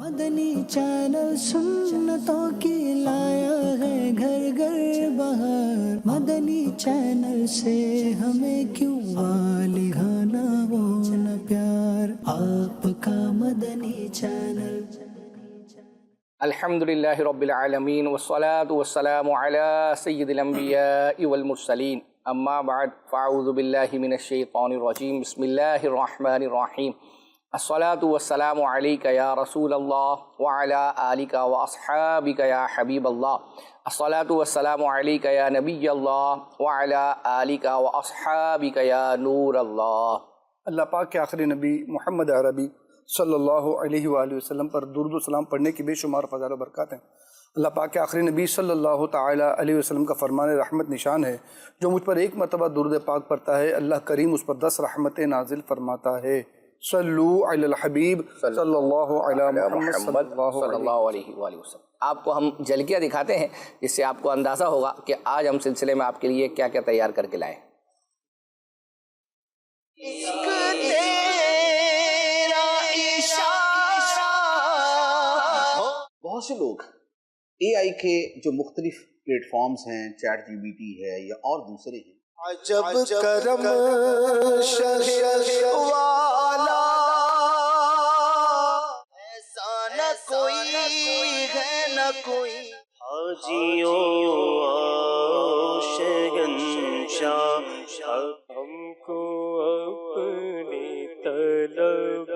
مدنی channel سنتوں کی لایا ہے گھر گھر بہار، مدنی چینل سے ہمیں کیوں والہانہ وہ نہ پیار، آپ کا مدنی چینل۔ الحمدللہ رب العالمین والصلاة والسلام علی سید الانبیاء والمرسلین، اما بعد فاعوذ باللہ من الشیطان الرجیم، بسم اللہ الرحمن الرحیم، الصلاة والسلام علیک یا رسول اللہ وعلی آلک واصحابک یا حبیب اللہ، الصلاة والسلام علیک یا نبی اللہ وعلی آلک واصحابک یا نور اللہ۔ اللہ پاک کے آخری نبی محمد عربی صلی اللہ علیہ وآلہ وسلم پر درود و سلام پڑھنے کی بے شمار فضائل و برکات ہیں۔ اللہ پاک کے آخری نبی صلی اللہ تعالیٰ علیہ وسلم کا فرمان رحمت نشان ہے، جو مجھ پر ایک مرتبہ درود پاک پڑھتا ہے اللہ کریم اس پر 10 رحمتیں نازل فرماتا ہے۔ صلو علی الحبیب صلی اللہ علی محمد صلی اللہ علیہ وآلہ وسلم۔ آپ کو ہم جھلکیاں دکھاتے ہیں جس سے آپ کو اندازہ ہوگا کہ آج ہم سلسلے میں آپ کے لیے کیا کیا تیار کر کے لائیں۔ بہت سے لوگ اے آئی کے جو مختلف پلیٹ فارمز ہیں، چیٹ جی بی ٹی ہے یا اور دوسرے ہیں، عجب کرم شہر والا، ایسا نہ کوئی ہے نہ کوئی، حاجیوں شہنشاہ ہم کو اپنی طلب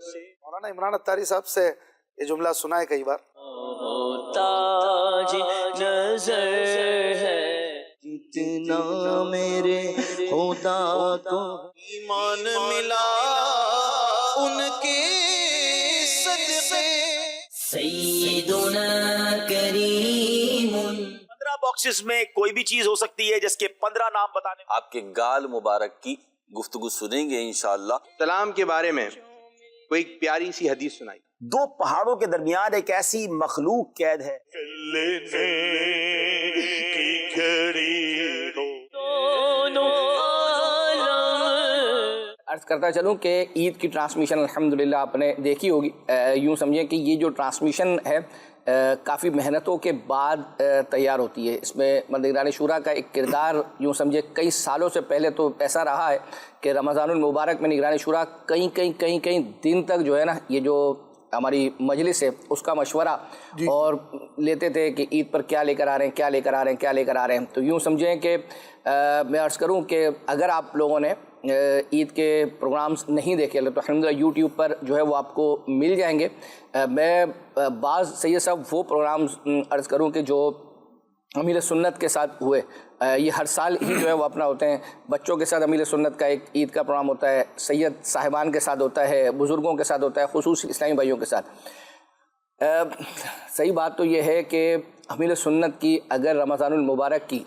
سے۔ مولانا عمران اتاری صاحب سے یہ جملہ سنا ہے کئی بار، تاج نظر ہے جتنا میرے خدا کو ایمان ملا ان کے صدقے، سیدنا کریم۔ 15 باکسز میں کوئی بھی چیز ہو سکتی ہے جس کے 15 نام بتانے۔ آپ کے گال مبارک کی گفتگو سنیں گے انشاءاللہ۔ سلام کے بارے میں کوئی پیاری سی حدیث سنائی۔ 2 پہاڑوں کے درمیان ایک ایسی مخلوق قید ہے، عرض کرتا چلوں کہ عید کی ٹرانسمیشن الحمدللہ آپ نے دیکھی ہوگی۔ یوں سمجھیں کہ یہ جو ٹرانسمیشن ہے کافی محنتوں کے بعد تیار ہوتی ہے۔ اس میں نگران شورا کا ایک کردار یوں سمجھے کئی سالوں سے پہلے تو ایسا رہا ہے کہ رمضان المبارک میں نگران شورا کئی دن تک جو ہے نا یہ جو ہماری مجلس ہے اس کا مشورہ اور لیتے تھے کہ عید پر کیا لے کر آ رہے ہیں۔ تو یوں سمجھیں کہ میں عرض کروں کہ اگر آپ لوگوں نے عید کے پروگرامز نہیں دیکھے تو الحمدللہ یوٹیوب پر جو ہے وہ آپ کو مل جائیں گے۔ میں بعض سید صاحب وہ پروگرامز عرض کروں کہ جو امیر سنت کے ساتھ ہوئے، یہ ہر سال ہی جو ہے وہ اپنا ہوتے ہیں۔ بچوں کے ساتھ امیر سنت کا ایک عید کا پروگرام ہوتا ہے، سید صاحبان کے ساتھ ہوتا ہے، بزرگوں کے ساتھ ہوتا ہے، خصوصی اسلامی بھائیوں کے ساتھ۔ صحیح بات تو یہ ہے کہ امیر سنت کی اگر رمضان المبارک کی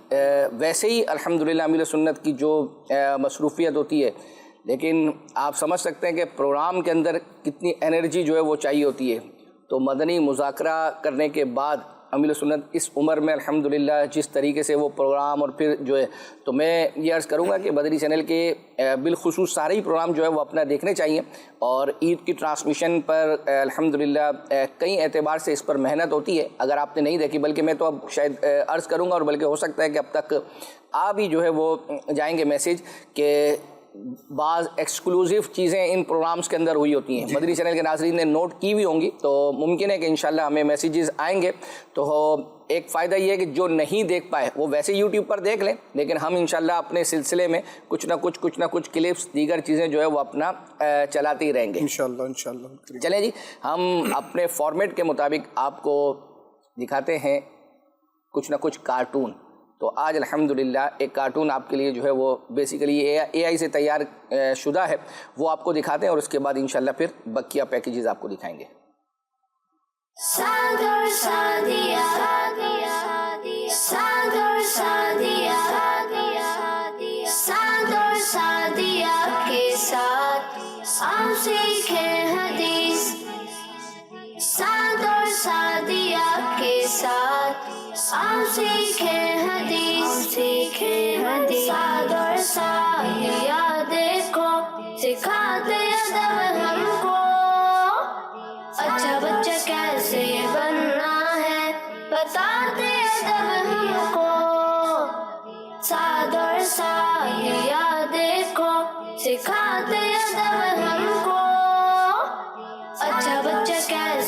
ویسے ہی الحمدللہ امیر سنت کی جو مصروفیت ہوتی ہے، لیکن آپ سمجھ سکتے ہیں کہ پروگرام کے اندر کتنی انرجی جو ہے وہ چاہیے ہوتی ہے۔ تو مدنی مذاکرہ کرنے کے بعد امیر سنت اس عمر میں الحمدللہ جس طریقے سے وہ پروگرام اور پھر جو ہے، تو میں یہ عرض کروں گا کہ مدنی چینل کے بالخصوص سارے ہی پروگرام جو ہے وہ اپنا دیکھنے چاہیے۔ اور عید کی ٹرانسمیشن پر الحمدللہ کئی اعتبار سے اس پر محنت ہوتی ہے، اگر آپ نے نہیں دیکھی، بلکہ میں تو اب شاید عرض کروں گا اور بلکہ ہو سکتا ہے کہ اب تک آ بھی جو ہے وہ جائیں گے میسیج کہ بعض ایکسکلوزیو چیزیں ان پروگرامز کے اندر ہوئی ہوتی ہیں، مدنی چینل کے ناظرین نے نوٹ کی بھی ہوں گی، تو ممکن ہے کہ انشاءاللہ ہمیں میسیجز آئیں گے۔ تو ایک فائدہ یہ ہے کہ جو نہیں دیکھ پائے وہ ویسے یوٹیوب پر دیکھ لیں، لیکن ہم انشاءاللہ اپنے سلسلے میں کچھ نہ کچھ کلپس دیگر چیزیں جو ہے وہ اپنا چلاتے ہی رہیں گے انشاءاللہ۔ چلیں جی، ہم اپنے فارمیٹ کے مطابق آپ کو دکھاتے ہیں کچھ نہ کچھ کارٹون۔ تو آج الحمدللہ ایک کارٹون آپ کے لیے جو ہے وہ بیسیکلی اے آئی سے تیار شدہ ہے، وہ آپ کو دکھاتے ہیں اور اس کے بعد انشاءاللہ پھر بقیہ پیکیجز آپ کو دکھائیں گے۔ سعد اور سعدیہ دیکھو سکھاتے ادب ہم کو، اچھا بچہ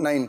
9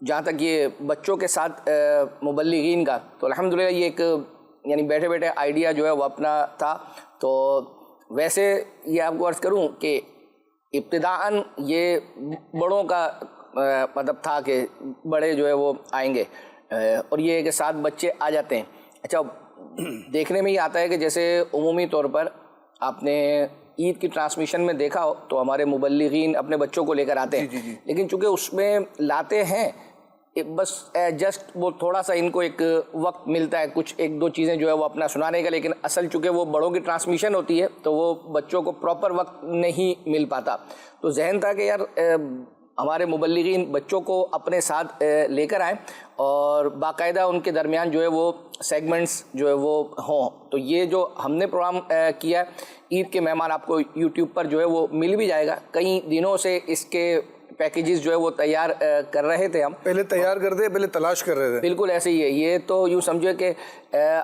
جہاں تک یہ بچوں کے ساتھ مبلغین کا، تو الحمدللہ یہ ایک یعنی بیٹھے بیٹھے آئیڈیا جو ہے وہ اپنا تھا. تو ویسے یہ آپ کو عرض کروں کہ ابتداءً یہ بڑوں کا مطلب تھا کہ بڑے جو ہے وہ آئیں گے، اور یہ کہ 7 بچے آ جاتے ہیں. اچھا دیکھنے میں یہ آتا ہے کہ جیسے عمومی طور پر آپ نے عید کی ٹرانسمیشن میں دیکھا ہو تو ہمارے مبلغین اپنے بچوں کو لے کر آتے ہیں، لیکن چونکہ اس میں لاتے ہیں بس جسٹ وہ تھوڑا سا ان کو ایک وقت ملتا ہے کچھ 1-2 چیزیں جو ہے وہ اپنا سنانے کا، لیکن اصل چونکہ وہ بڑوں کی ٹرانسمیشن ہوتی ہے تو وہ بچوں کو پراپر وقت نہیں مل پاتا. تو ذہن تھا کہ یار ہمارے مبلغین بچوں کو اپنے ساتھ لے کر آئیں اور باقاعدہ ان کے درمیان جو ہے وہ سیگمنٹس جو ہے وہ ہوں. تو یہ جو ہم نے پروگرام کیا ہے، عید کے مہمان آپ کو یوٹیوب پر جو ہے وہ مل بھی جائے گا. کئی دنوں سے اس کے پیکیجز جو ہے وہ تیار کر رہے تھے، ہم پہلے تیار کرتے پہلے تلاش کر رہے تھے. بالکل ایسے ہی ہے. یہ تو یوں سمجھے کہ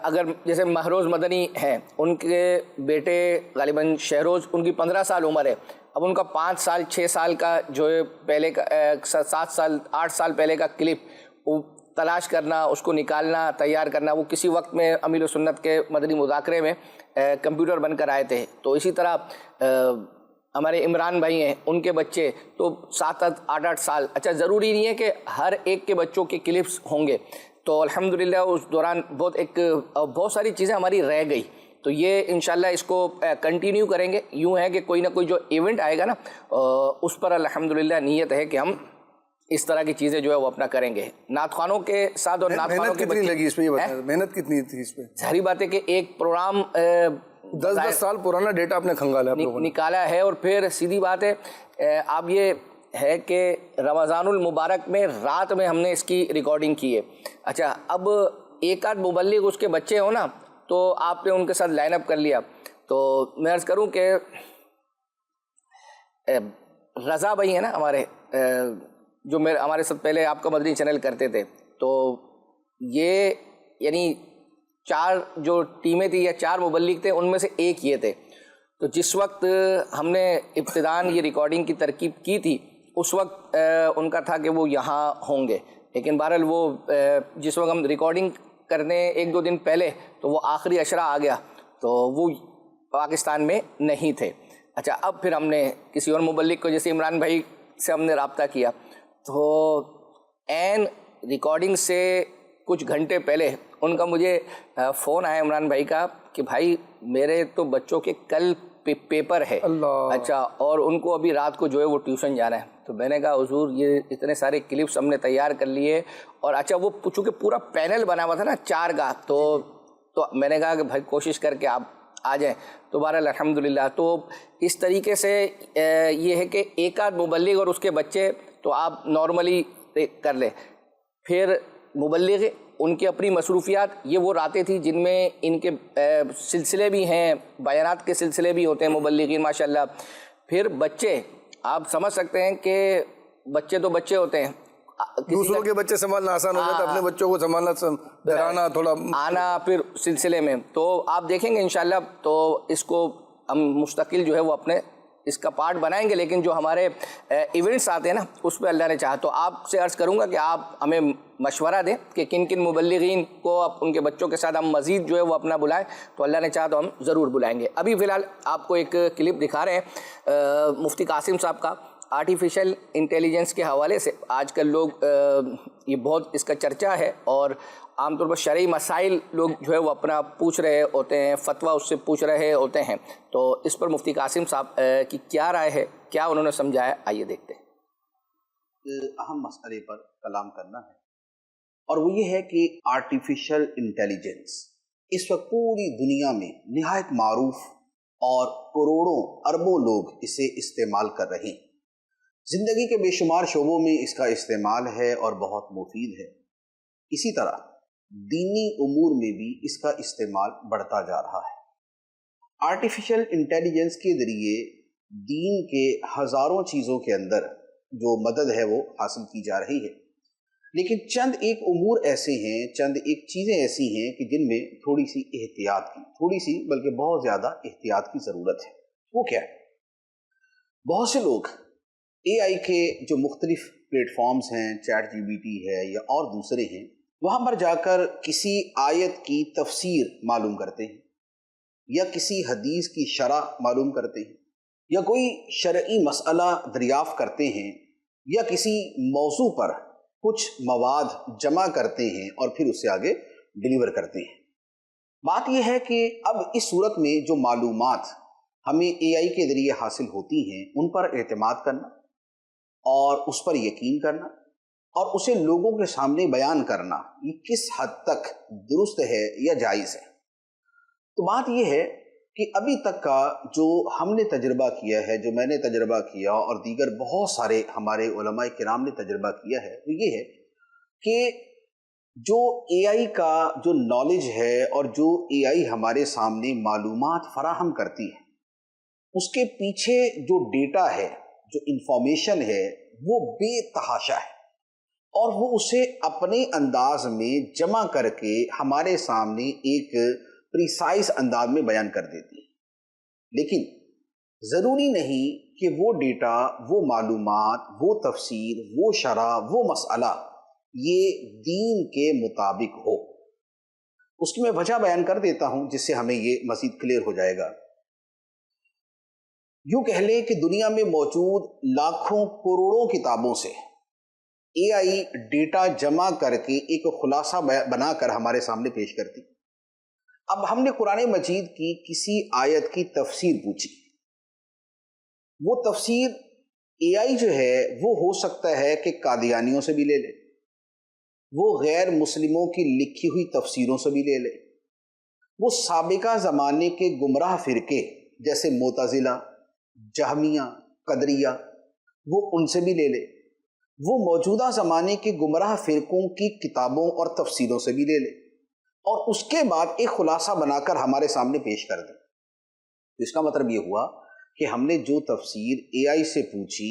اگر جیسے مہروز مدنی ہیں، ان کے بیٹے غالباً شہروز، ان کی 15 سال عمر ہے. اب ان کا 5 سال 6 سال کا جو ہے پہلے کا 7 سال 8 سال پہلے کا کلپ وہ تلاش کرنا، اس کو نکالنا، تیار کرنا، وہ کسی وقت میں امیر السنت کے مدنی مذاکرے میں کمپیوٹر بن کر آئے تھے. تو اسی طرح ہمارے عمران بھائی ہیں، ان کے بچے تو 7-8 سال. اچھا ضروری نہیں ہے کہ ہر ایک کے بچوں کے کلپس ہوں گے. تو الحمدللہ اس دوران بہت ساری چیزیں ہماری رہ گئی. تو یہ انشاءاللہ اس کو کنٹینیو کریں گے. یوں ہے کہ کوئی نہ کوئی جو ایونٹ آئے گا نا، اس پر الحمدللہ نیت ہے کہ ہم اس طرح کی چیزیں جو ہے وہ اپنا کریں گے نعت خوانوں کے ساتھ. اور نعت خوانوں محنت کتنی لگی اس میں، یہ بتائیں محنت کتنی تھی اس پہ؟ ظاہری بات ہے کہ ایک پروگرام 10 سال پرانا ڈیٹا آپ نے کھنگالا نکالا ہے. اور پھر سیدھی بات ہے، اب یہ ہے کہ رمضان المبارک میں رات میں ہم نے اس کی ریکارڈنگ کی ہے. اچھا اب ایک آدھ مبلغ اس کے بچے ہوں نا، تو آپ نے ان کے ساتھ لائن اپ کر لیا. تو میں عرض کروں کہ رضا بھائی ہیں نا ہمارے، جو ہمارے ساتھ پہلے آپ کا مدنی چینل کرتے تھے، تو یہ یعنی 4 جو ٹیمیں تھیں یا 4 مبلغ تھے، ان میں سے ایک یہ تھے. تو جس وقت ہم نے ابتداءً یہ ریکارڈنگ کی ترکیب کی تھی، اس وقت ان کا تھا کہ وہ یہاں ہوں گے، لیکن بہرحال وہ جس وقت ہم ریکارڈنگ کرنے 1-2 دن پہلے تو وہ آخری اشرہ آ گیا، تو وہ پاکستان میں نہیں تھے. اچھا اب پھر ہم نے کسی اور مبلغ کو، جیسے عمران بھائی سے ہم نے رابطہ کیا، تو عین ریکارڈنگ سے کچھ گھنٹے پہلے ان کا مجھے فون آیا عمران بھائی کا کہ بھائی میرے تو بچوں کے کل پیپر ہے. اچھا اور ان کو ابھی رات کو جو ہے وہ ٹیوشن جانا ہے. تو میں نے کہا حضور یہ اتنے سارے کلپس ہم نے تیار کر لیے، اور اچھا وہ چونکہ پورا پینل بنا ہوا تھا نا 4 کا، تو میں نے کہا کہ بھائی کوشش کر کے آپ آ جائیں. تو بہرحال الحمدللہ. تو اس طریقے سے یہ ہے کہ ایک آدھ مبلغ اور اس کے بچے تو آپ نارملی کر لیں. پھر مبلغ ان کی اپنی مصروفیات، یہ وہ راتیں تھیں جن میں ان کے سلسلے بھی ہیں، بیانات کے سلسلے بھی ہوتے ہیں مبلغین ماشاءاللہ. پھر بچے آپ سمجھ سکتے ہیں کہ بچے تو بچے ہوتے ہیں، دوسروں کے بچے سنبھالنا آسان ہو جاتا ہے، اپنے بچوں کو سنبھالنا ڈرانا تھوڑا آنا پھر سلسلے میں. تو آپ دیکھیں گے انشاءاللہ. تو اس کو ہم مستقل جو ہے وہ اپنے اس کا پارٹ بنائیں گے. لیکن جو ہمارے ایونٹس آتے ہیں نا، اس پہ اللہ نے چاہا تو آپ سے عرض کروں گا کہ آپ ہمیں مشورہ دیں کہ کن کن مبلغین کو آپ ان کے بچوں کے ساتھ ہم مزید جو ہے وہ اپنا بلائیں. تو اللہ نے چاہا تو ہم ضرور بلائیں گے. ابھی فی الحال آپ کو ایک کلپ دکھا رہے ہیں مفتی قاسم صاحب کا، آرٹیفیشل انٹیلیجنس کے حوالے سے. آج کل لوگ یہ بہت اس کا چرچا ہے، اور عام طور پر شرعی مسائل لوگ جو ہے وہ اپنا پوچھ رہے ہوتے ہیں، فتویٰ اس سے پوچھ رہے ہوتے ہیں. تو اس پر مفتی قاسم صاحب کی کیا رائے ہے، کیا انہوں نے سمجھایا، آئیے دیکھتے ہیں. اہم مسئلے پر کلام کرنا ہے، اور وہ یہ ہے کہ آرٹیفیشل انٹیلیجنس اس وقت پوری دنیا میں نہایت معروف، اور کروڑوں اربوں لوگ اسے استعمال کر رہے ہیں. زندگی کے بے شمار شعبوں میں اس کا استعمال ہے اور بہت مفید ہے. اسی طرح دینی امور میں بھی اس کا استعمال بڑھتا جا رہا ہے. آرٹیفیشل انٹیلیجنس کے ذریعے دین کے ہزاروں چیزوں کے اندر جو مدد ہے وہ حاصل کی جا رہی ہے. لیکن چند ایک امور ایسے ہیں، چند ایک چیزیں ایسی ہیں کہ جن میں تھوڑی سی احتیاط کی، تھوڑی سی بلکہ بہت زیادہ احتیاط کی ضرورت ہے. وہ کیا ہے؟ بہت سے لوگ اے آئی کے جو مختلف پلیٹ فارمز ہیں، چیٹ جی بی ٹی ہے یا اور دوسرے ہیں، وہاں پر جا کر کسی آیت کی تفسیر معلوم کرتے ہیں یا کسی حدیث کی شرح معلوم کرتے ہیں یا کوئی شرعی مسئلہ دریافت کرتے ہیں یا کسی موضوع پر کچھ مواد جمع کرتے ہیں اور پھر اس سے آگے ڈیلیور کرتے ہیں۔ بات یہ ہے کہ اب اس صورت میں جو معلومات ہمیں اے آئی کے ذریعے حاصل ہوتی ہیں ان پر اعتماد کرنا اور اس پر یقین کرنا اور اسے لوگوں کے سامنے بیان کرنا، یہ کس حد تک درست ہے یا جائز ہے۔ تو بات یہ ہے کہ ابھی تک کا جو ہم نے تجربہ کیا ہے، جو میں نے تجربہ کیا اور دیگر بہت سارے ہمارے علماء کرام نے تجربہ کیا ہے، وہ یہ ہے کہ جو اے آئی کا جو نالج ہے اور جو اے آئی ہمارے سامنے معلومات فراہم کرتی ہے، اس کے پیچھے جو ڈیٹا ہے، جو انفارمیشن ہے، وہ بے تحاشا ہے اور وہ اسے اپنے انداز میں جمع کر کے ہمارے سامنے ایک پریسائز انداز میں بیان کر دیتی ہے۔ لیکن ضروری نہیں کہ وہ ڈیٹا، وہ معلومات، وہ تفسیر، وہ شرح، وہ مسئلہ یہ دین کے مطابق ہو۔ اس کی میں وجہ بیان کر دیتا ہوں جس سے ہمیں یہ مزید کلیئر ہو جائے گا۔ یوں کہہ لیں کہ دنیا میں موجود لاکھوں کروڑوں کتابوں سے اے آئی ڈیٹا جمع کر کے ایک خلاصہ بنا کر ہمارے سامنے پیش کرتی۔ اب ہم نے قرآن مجید کی کسی آیت کی تفسیر پوچھی، وہ تفسیر اے آئی جو ہے وہ ہو سکتا ہے کہ قادیانیوں سے بھی لے لے، وہ غیر مسلموں کی لکھی ہوئی تفسیروں سے بھی لے لے، وہ سابقہ زمانے کے گمراہ فرقے جیسے معتزلہ، جہمیہ، قدریہ، وہ ان سے بھی لے لے، وہ موجودہ زمانے کے گمراہ فرقوں کی کتابوں اور تفسیروں سے بھی لے لے اور اس کے بعد ایک خلاصہ بنا کر ہمارے سامنے پیش کر دیں۔ اس کا مطلب یہ ہوا کہ ہم نے جو تفسیر اے آئی سے پوچھی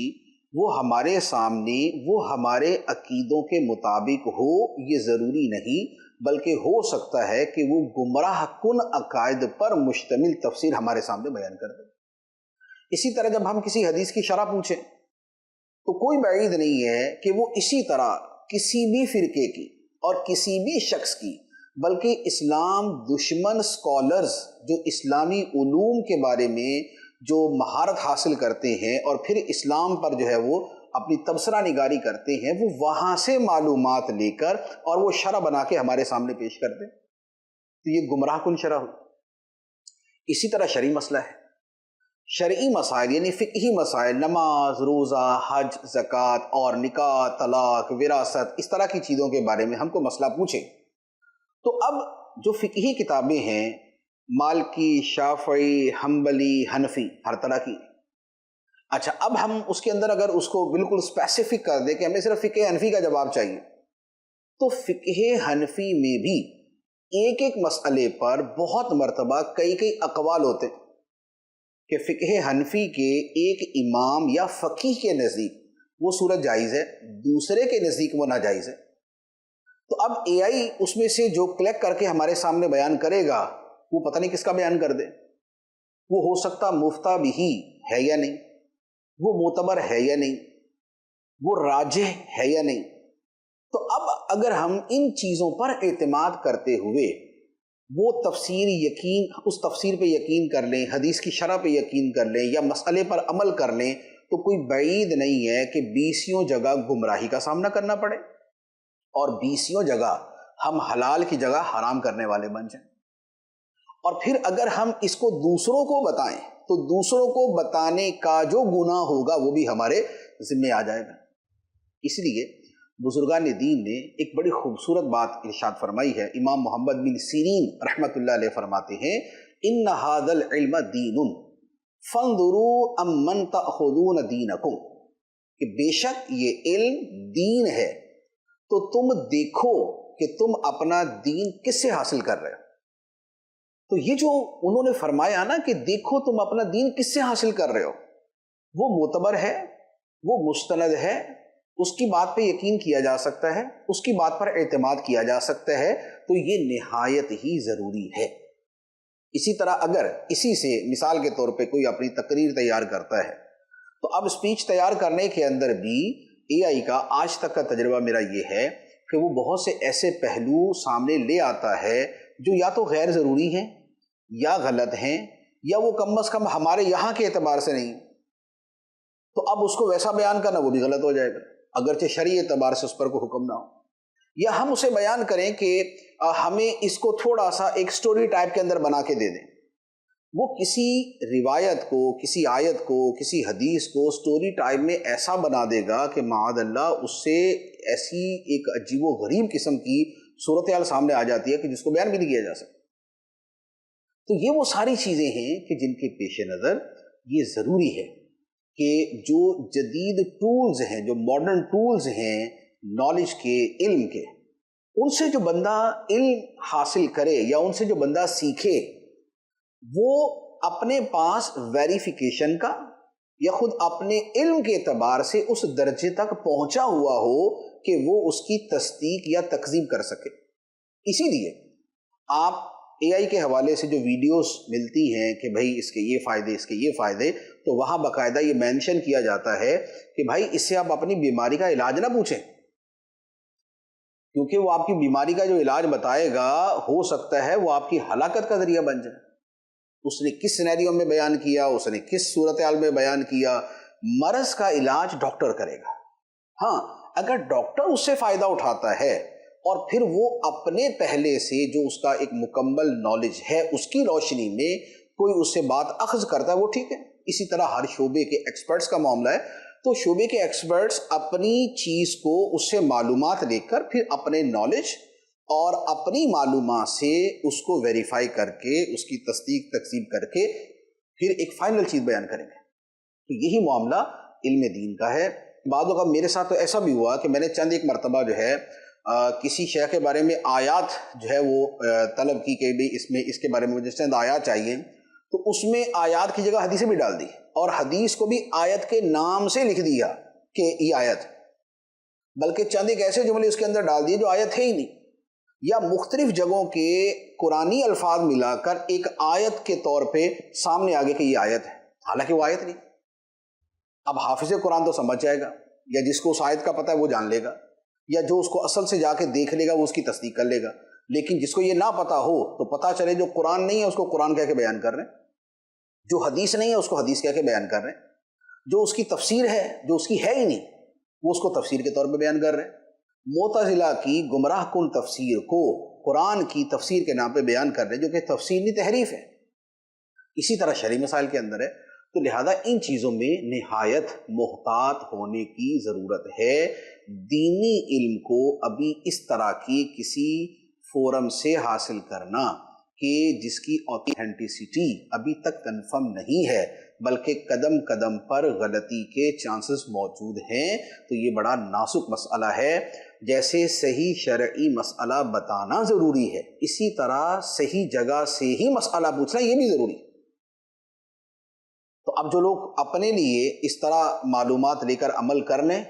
وہ ہمارے سامنے، وہ ہمارے عقیدوں کے مطابق ہو یہ ضروری نہیں، بلکہ ہو سکتا ہے کہ وہ گمراہ کن عقائد پر مشتمل تفسیر ہمارے سامنے بیان کر دیں۔ اسی طرح جب ہم کسی حدیث کی شرح پوچھیں تو کوئی بعید نہیں ہے کہ وہ اسی طرح کسی بھی فرقے کی اور کسی بھی شخص کی، بلکہ اسلام دشمن اسکالرز جو اسلامی علوم کے بارے میں جو مہارت حاصل کرتے ہیں اور پھر اسلام پر جو ہے وہ اپنی تبصرہ نگاری کرتے ہیں، وہ وہاں سے معلومات لے کر اور وہ شرح بنا کے ہمارے سامنے پیش کرتے، تو یہ گمراہ کن شرح ہو۔ اسی طرح شرعی مسئلہ ہے، شرعی مسائل یعنی فقہی مسائل، نماز، روزہ، حج، زکوٰۃ اور نکاح، طلاق، وراثت، اس طرح کی چیزوں کے بارے میں ہم کو مسئلہ پوچھیں تو اب جو فقہی کتابیں ہیں، مالکی، شافعی، حنبلی، حنفی، ہر طرح کی، اچھا اب ہم اس کے اندر اگر اس کو بالکل اسپیسیفک کر دیں کہ ہمیں صرف فقہ حنفی کا جواب چاہیے، تو فقہ حنفی میں بھی ایک ایک مسئلے پر بہت مرتبہ کئی اقوال ہوتے ہیں کہ فقہ حنفی کے ایک امام یا فقیہ کے نزدیک وہ صورت جائز ہے، دوسرے کے نزدیک وہ ناجائز ہے۔ تو اب اے آئی اس میں سے جو کلیکٹ کر کے ہمارے سامنے بیان کرے گا وہ پتہ نہیں کس کا بیان کر دے، وہ ہو سکتا مفتہ بھی ہے یا نہیں، وہ معتبر ہے یا نہیں، وہ راجح ہے یا نہیں۔ تو اب اگر ہم ان چیزوں پر اعتماد کرتے ہوئے وہ تفسیر اس تفسیر پہ یقین کر لیں، حدیث کی شرح پہ یقین کر لیں یا مسئلے پر عمل کر لیں، تو کوئی بعید نہیں ہے کہ 20 جگہ گمراہی کا سامنا کرنا پڑے اور 20 جگہ ہم حلال کی جگہ حرام کرنے والے بن جائیں۔ اور پھر اگر ہم اس کو دوسروں کو بتائیں تو دوسروں کو بتانے کا جو گناہ ہوگا وہ بھی ہمارے ذمہ آ جائے گا۔ اس لیے بزرگان دین نے ایک بڑی خوبصورت بات ارشاد فرمائی ہے۔ امام محمد بن سیرین رحمۃ اللہ علیہ فرماتے ہیں، ان ھذا العلم دین فانظروا امن تأخذون دینکم، کہ بے شک یہ علم دین ہے تو تم دیکھو کہ تم اپنا دین کس سے حاصل کر رہے ہو۔ تو یہ جو انہوں نے فرمایا نا کہ دیکھو تم اپنا دین کس سے حاصل کر رہے ہو، وہ معتبر ہے، وہ مستند ہے، اس کی بات پہ یقین کیا جا سکتا ہے، اس کی بات پر اعتماد کیا جا سکتا ہے، تو یہ نہایت ہی ضروری ہے۔ اسی طرح اگر اسی سے مثال کے طور پہ کوئی اپنی تقریر تیار کرتا ہے تو اب اسپیچ تیار کرنے کے اندر بھی اے آئی کا آج تک کا تجربہ میرا یہ ہے کہ وہ بہت سے ایسے پہلو سامنے لے آتا ہے جو یا تو غیر ضروری ہیں یا غلط ہیں یا وہ کم از کم ہمارے یہاں کے اعتبار سے نہیں. تو اب اس کو ویسا بیان کرنا وہ بھی غلط ہو جائے گا اگرچہ شرعی اعتبار سے اس پر کوئی حکم نہ ہو. یا ہم اسے بیان کریں کہ ہمیں اس کو تھوڑا سا ایک سٹوری ٹائپ کے اندر بنا کے دے دیں. وہ کسی روایت کو، کسی آیت کو، کسی حدیث کو سٹوری ٹائپ میں ایسا بنا دے گا کہ معاذ اللہ اس سے ایسی ایک عجیب و غریب قسم کی صورتحال سامنے آ جاتی ہے کہ جس کو بیان بھی نہیں کیا جا سکتا. تو یہ وہ ساری چیزیں ہیں کہ جن کے پیش نظر یہ ضروری ہے کہ جو جدید ٹولز ہیں، جو ماڈرن ٹولز ہیں نالج کے، علم کے، ان سے جو بندہ علم حاصل کرے یا ان سے جو بندہ سیکھے، وہ اپنے پاس ویریفیکیشن کا یا خود اپنے علم کے اعتبار سے اس درجے تک پہنچا ہوا ہو کہ وہ اس کی تصدیق یا تکذیب کر سکے. اسی لیے آپ اے آئی کے حوالے سے جو ویڈیوز ملتی ہیں کہ بھائی اس کے یہ فائدے، اس کے یہ فائدے، تو وہاں باقاعدہ یہ مینشن کیا جاتا ہے کہ بھائی اس سے آپ اپنی بیماری کا علاج نہ پوچھیں، کیونکہ وہ آپ کی بیماری کا جو علاج بتائے گا ہو سکتا ہے وہ آپ کی ہلاکت کا ذریعہ بن جائے. اس نے کس سینیریو میں بیان کیا، اس نے کس صورتحال میں بیان کیا. مرض کا علاج ڈاکٹر کرے گا. ہاں اگر ڈاکٹر اس سے فائدہ اٹھاتا ہے اور پھر وہ اپنے پہلے سے جو اس کا ایک مکمل نالج ہے اس کی روشنی میں کوئی اس سے بات اخذ کرتا ہے، وہ ٹھیک ہے. اسی طرح ہر شعبے کے ایکسپرٹس کا معاملہ ہے، تو شعبے کے ایکسپرٹس اپنی چیز کو اس سے معلومات لے کر پھر اپنے نالج اور اپنی معلومات سے اس کو ویریفائی کر کے اس کی تصدیق تکذیب کر کے پھر ایک فائنل چیز بیان کریں گے. تو یہی معاملہ علم دین کا ہے. بعض اوقات میرے ساتھ تو ایسا بھی ہوا کہ میں نے چند ایک مرتبہ جو ہے کسی شیخ کے بارے میں آیات جو ہے وہ طلب کی کہ بھی اس کے بارے میں مجھے چند آیات چاہیے، تو اس میں آیات کی جگہ حدیثیں بھی ڈال دی اور حدیث کو بھی آیت کے نام سے لکھ دیا کہ یہ آیت، بلکہ چند ایک ایسے جملے اس کے اندر ڈال دیے جو آیت ہے ہی نہیں، یا مختلف جگہوں کے قرآنی الفاظ ملا کر ایک آیت کے طور پہ سامنے آگے کہ یہ آیت ہے، حالانکہ وہ آیت نہیں. اب حافظ قرآن تو سمجھ جائے گا، یا جس کو اس آیت کا پتہ ہے وہ جان لے گا، یا جو اس کو اصل سے جا کے دیکھ لے گا وہ اس کی تصدیق کر لے گا. لیکن جس کو یہ نہ پتہ ہو تو پتہ چلے جو قرآن نہیں ہے اس کو قرآن کہہ کے بیان کر رہے ہیں، جو حدیث نہیں ہے اس کو حدیث کہہ کے بیان کر رہے ہیں، جو اس کی تفسیر ہے جو اس کی ہے ہی نہیں وہ اس کو تفسیر کے طور پہ بیان کر رہے ہیں. معتزلہ کی گمراہ کن تفسیر کو قرآن کی تفسیر کے نام پہ بیان کر رہے ہیں، جو کہ تفسیری تحریف ہے. اسی طرح شرعی مسائل کے اندر ہے. تو لہذا ان چیزوں میں نہایت محتاط ہونے کی ضرورت ہے. دینی علم کو ابھی اس طرح کی کسی فورم سے حاصل کرنا کہ جس کی اوتھینٹسٹی ابھی تک کنفرم نہیں ہے بلکہ قدم قدم پر غلطی کے چانسز موجود ہیں، تو یہ بڑا نازک مسئلہ ہے. جیسے صحیح شرعی مسئلہ بتانا ضروری ہے، اسی طرح صحیح جگہ سے ہی مسئلہ پوچھنا یہ بھی ضروری ہے. تو اب جو لوگ اپنے لیے اس طرح معلومات لے کر عمل کر لیں،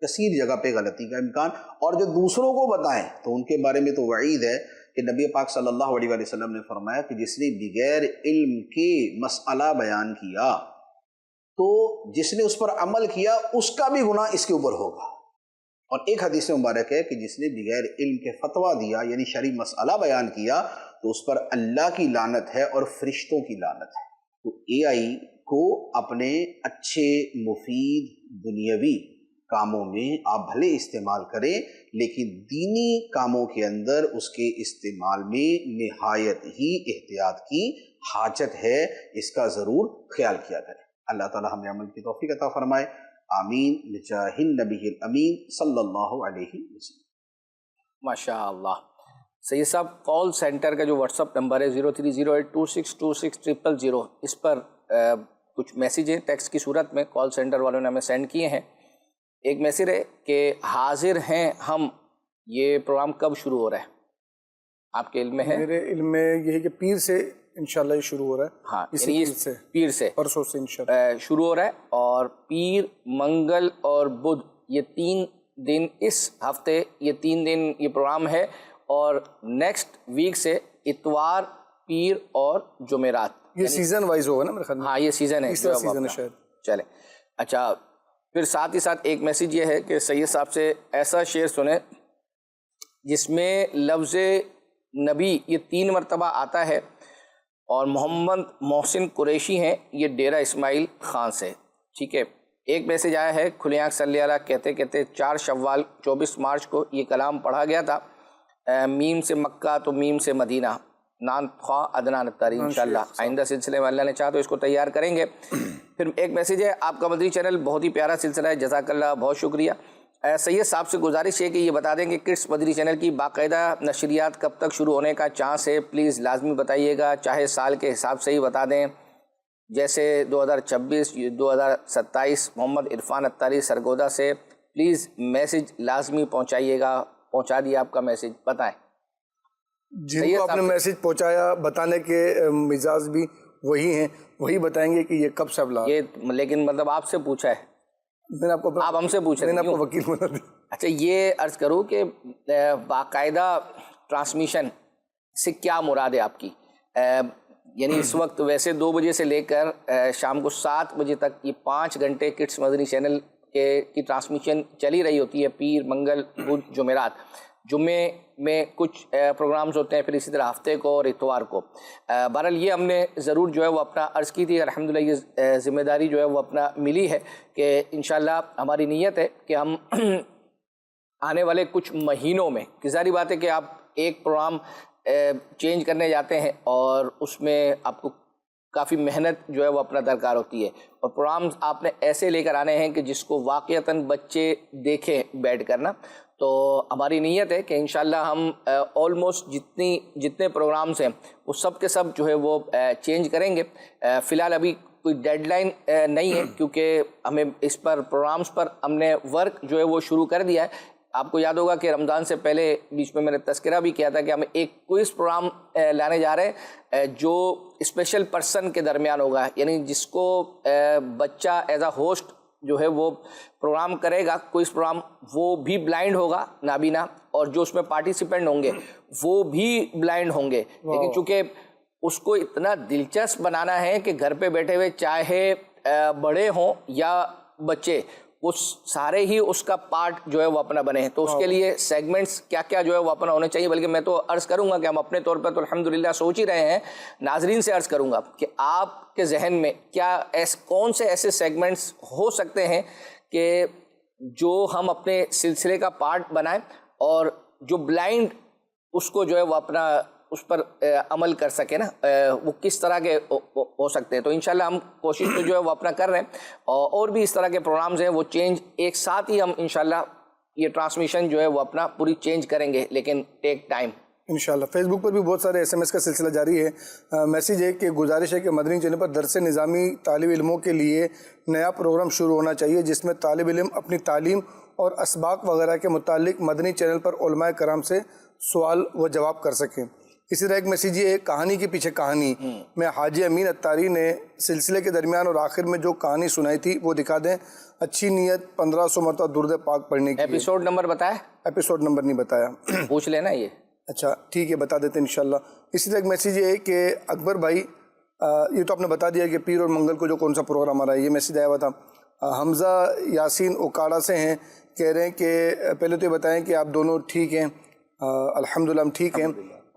کثیر جگہ پہ غلطی کا امکان، اور جو دوسروں کو بتائیں تو ان کے بارے میں تو وعید ہے کہ نبی پاک صلی اللہ علیہ وآلہ وسلم نے فرمایا کہ جس نے بغیر علم کے مسئلہ بیان کیا تو جس نے اس پر عمل کیا اس کا بھی گناہ اس کے اوپر ہوگا. اور ایک حدیث مبارک ہے کہ جس نے بغیر علم کے فتویٰ دیا یعنی شرعی مسئلہ بیان کیا تو اس پر اللہ کی لعنت ہے اور فرشتوں کی لعنت ہے. تو اے آئی کو اپنے اچھے مفید دنیاوی کاموں میں آپ بھلے استعمال کریں، لیکن دینی کاموں کے اندر اس کے استعمال میں نہایت ہی احتیاط کی حاجت ہے. اس کا ضرور خیال کیا کریں. اللہ تعالی ہمیں عمل کی توفیق عطا فرمائے. آمین بجاہ النبی الامین صلی اللہ علیہ وسلم. ماشاء اللہ. سید صاحب، کال سینٹر کا جو واٹس اپ نمبر ہے 030826260000، اس پر کچھ میسیجیں ٹیکسٹ کی صورت میں کال سینٹر والوں نے ہمیں سینڈ کیے ہیں. ایک میسیج ہے کہ حاضر ہیں ہم، یہ پروگرام کب شروع ہو رہا ہے آپ کے علم میں ہے؟ میرے علم میں یہ ہے کہ پیر سے انشاءاللہ یہ شروع ہو رہا ہے. ہاں، پیر سے پرسوں سے انشاءاللہ شروع ہو رہا ہے. اور پیر، منگل اور بدھ، یہ 3 دن اس ہفتے، یہ 3 دن یہ پروگرام ہے. اور نیکسٹ ویک سے اتوار، پیر اور جمعرات. یہ سیزن وائز ہوگا نا میرے خیال میں؟ ہاں یہ سیزن ہے. تیسرا سیزن ہے شاید. چلیں اچھا، پھر ساتھ ہی ساتھ ایک میسیج یہ ہے کہ سید صاحب سے ایسا شعر سنیں جس میں لفظ نبی یہ 3 مرتبہ آتا ہے، اور محمد محسن قریشی ہیں، یہ ڈیرہ اسماعیل خان سے. ٹھیک ہے. ایک میسیج آیا ہے، کھلے آنکھ صلی اللہ کہتے کہتے 4 شوال 24 مارچ کو یہ کلام پڑھا گیا تھا، میم سے مکہ تو میم سے مدینہ، نان خواہ ادنان اتاری. انشاءاللہ آئندہ سلسلے میں اللہ نے چاہا تو اس کو تیار کریں گے. پھر ایک میسیج ہے، آپ کا مدنی چینل بہت ہی پیارا سلسلہ ہے، جزاک اللہ، بہت شکریہ. سید صاحب سے گزارش ہے کہ یہ بتا دیں کہ کڈس مدنی چینل کی باقاعدہ نشریات کب تک شروع ہونے کا چانس ہے، پلیز لازمی بتائیے گا، چاہے سال کے حساب سے ہی بتا دیں، جیسے 2026 2027. محمد عرفان اتاری سرگودا سے پلیز میسیج لازمی پہنچائیے گا. پہنچا دیا آپ کا میسیج، بتائیں. جن کو آپ نے میسیج پہنچایا بتانے کے مزاج بھی وہی ہیں، وہی بتائیں گے کہ یہ کب سے ابلاغ. یہ لیکن مطلب آپ سے پوچھا ہے، میں نے آپ کو، آپ ہم سے پوچھ رہے ہیں، میں نے آپ کو وکیل بنا دیا. اچھا، یہ عرض کروں کہ باقاعدہ ٹرانسمیشن سے کیا مراد ہے آپ کی؟ یعنی اس وقت ویسے 2 بجے سے لے کر شام کو 7 بجے تک یہ 5 گھنٹے کڈس مدنی چینل کی ٹرانسمیشن چلی رہی ہوتی ہے، پیر، منگل، بدھ، جمعرات. جمعے میں کچھ پروگرامز ہوتے ہیں، پھر اسی طرح ہفتے کو اور اتوار کو. بہرحال یہ ہم نے ضرور جو ہے وہ اپنا عرض کی تھی، الحمدللہ یہ ذمہ داری جو ہے وہ اپنا ملی ہے کہ انشاءاللہ ہماری نیت ہے کہ ہم آنے والے کچھ مہینوں میں، کہ ظاہری بات ہے کہ آپ ایک پروگرام چینج کرنے جاتے ہیں اور اس میں آپ کو کافی محنت جو ہے وہ اپنا درکار ہوتی ہے، اور پروگرامز آپ نے ایسے لے کر آنے ہیں کہ جس کو واقعتاً بچے دیکھیں بیٹھ کرنا. تو ہماری نیت ہے کہ انشاءاللہ ہم آلموسٹ جتنے پروگرامز ہیں وہ سب کے سب جو ہے وہ چینج کریں گے. فی الحال ابھی کوئی ڈیڈ لائن نہیں ہے، کیونکہ ہمیں اس پر پروگرامز پر ہم نے ورک جو ہے وہ شروع کر دیا ہے. آپ کو یاد ہوگا کہ رمضان سے پہلے بیچ میں نے تذکرہ بھی کیا تھا کہ ہم ایک کوئز پروگرام لانے جا رہے ہیں جو اسپیشل پرسن کے درمیان ہوگا، یعنی جس کو بچہ ایز اے ہوسٹ جو ہے وہ پروگرام کرے گا، کوئز پروگرام، وہ بھی بلائنڈ ہوگا، نابینا، اور جو اس میں پارٹیسپینٹ ہوں گے وہ بھی بلائنڈ ہوں گے. لیکن چونکہ اس کو اتنا دلچسپ بنانا ہے کہ گھر پہ بیٹھے ہوئے چاہے بڑے ہوں یا بچے، وہ سارے ہی اس کا پارٹ جو ہے وہ اپنا بنے ہیں. تو اس کے لیے سیگمنٹس کیا کیا جو ہے وہ اپنا ہونے چاہیے. بلکہ میں تو عرض کروں گا کہ ہم اپنے طور پر تو الحمدللہ سوچ ہی رہے ہیں، ناظرین سے عرض کروں گا کہ آپ کے ذہن میں کیا کون سے ایسے سیگمنٹس ہو سکتے ہیں کہ جو ہم اپنے سلسلے کا پارٹ بنائیں، اور جو بلائنڈ اس کو جو ہے وہ اپنا اس پر عمل کر سکے نا، وہ کس طرح کے ہو سکتے ہیں. تو انشاءاللہ ہم کوشش تو جو ہے وہ اپنا کر رہے ہیں، اور بھی اس طرح کے پروگرامز ہیں وہ چینج ایک ساتھ ہی ہم انشاءاللہ یہ ٹرانسمیشن جو ہے وہ اپنا پوری چینج کریں گے، لیکن ٹیک ٹائم. انشاءاللہ فیس بک پر بھی بہت سارے SMS کا سلسلہ جاری ہے. میسیج ہے کہ گزارش ہے کہ مدنی چینل پر درس نظامی طالب علموں کے لیے نیا پروگرام شروع ہونا چاہیے جس میں طالب علم اپنی تعلیم اور اسباق وغیرہ کے متعلق مدنی چینل پر علماء کرام سے سوال و جواب کر سکیں. اسی طرح ایک میسیج یہ ہے، کہانی کے پیچھے کہانی میں حاجی امین اتاری نے سلسلے کے درمیان اور آخر میں جو کہانی سنائی تھی وہ دکھا دیں. اچھی نیت 1500 مرتبہ درود پاک پڑھنے کی. ایپیسوڈ نمبر بتایا؟ ایپیسوڈ نمبر نہیں بتایا. پوچھ لینا یہ. اچھا ٹھیک ہے، بتا دیتے ہیں انشاءاللہ. اسی طرح ایک میسیج یہ ہے کہ اکبر بھائی، یہ تو آپ نے بتا دیا کہ پیر اور منگل کو جو کون سا پروگرام آ رہا ہے. یہ میسیج آیا ہوا تھا. حمزہ یاسین اوکاڑا سے ہیں، کہہ رہے ہیں کہ پہلے تو یہ بتائیں کہ آپ دونوں ٹھیک ہیں. الحمدللہ ہم ٹھیک ہیں.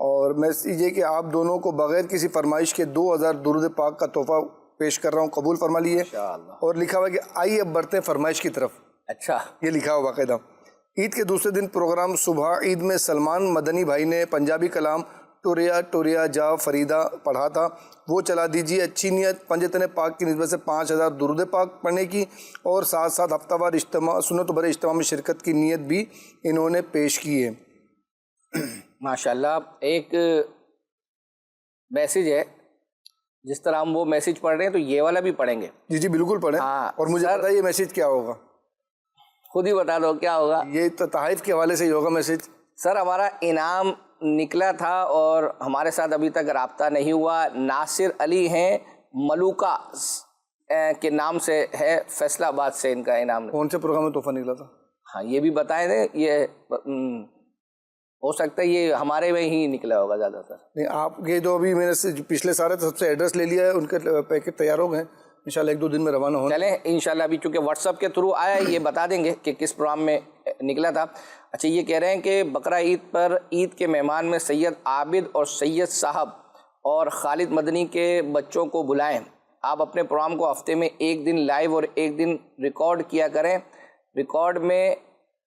اور میسیج یہ کہ آپ دونوں کو بغیر کسی فرمائش کے 2000 درود پاک کا تحفہ پیش کر رہا ہوں، قبول فرما لیے. اور لکھا ہوا ہے کہ آئیے اب بڑھتے ہیں فرمائش کی طرف. اچھا، یہ لکھا ہوا باقاعدہ. عید کے دوسرے دن پروگرام صبح عید میں سلمان مدنی بھائی نے پنجابی کلام ٹوریا ٹوریا جا فریدہ پڑھا تھا، وہ چلا دیجیے. اچھی نیت پنجتن پاک کی نسبت سے 5000 درود پاک پڑھنے کی، اور ساتھ ساتھ ہفتہ وار اجتماع سنت و برے اجتماع میں شرکت کی نیت بھی انہوں نے پیش کی ہے. ماشاءاللہ. ایک میسیج ہے، جس طرح ہم وہ میسیج پڑھ رہے ہیں تو یہ والا بھی پڑھیں گے. جی جی بالکل پڑھیں. اور مجھے پتا ہے یہ میسیج کیا ہوگا، خود ہی بتا دو کیا ہوگا. یہ تو تحائف کے حوالے سے ہی ہوگا میسیج. سر ہمارا انعام نکلا تھا اور ہمارے ساتھ ابھی تک رابطہ نہیں ہوا. ناصر علی ہیں، ملوکہ کے نام سے ہے، فیصلہ آباد سے ان کا انعام. کون سے پروگرام میں تحفہ نکلا تھا؟ ہاں یہ بھی بتائیں دیں. یہ ہو سکتا ہے یہ ہمارے میں ہی نکلا ہوگا زیادہ تر. نہیں، آپ کے جو ابھی میں نے پچھلے سارے سب سے ایڈریس لے لیا ہے، ان کے پیکٹ تیار ہو گئے. انشاءاللہ 1-2 دن میں روانہ ہونا. چلیں انشاءاللہ. ابھی چونکہ واٹس ایپ کے تھرو آیا ہے، یہ بتا دیں گے کہ کس پروگرام میں نکلا تھا. اچھا یہ کہہ رہے ہیں کہ بقرہ عید پر عید کے مہمان میں سید عابد اور سید صاحب اور خالد مدنی کے بچوں کو بلائیں. آپ اپنے پروگرام کو ہفتے میں 1 دن لائیو اور 1 دن ریکارڈ کیا کریں. ریکارڈ میں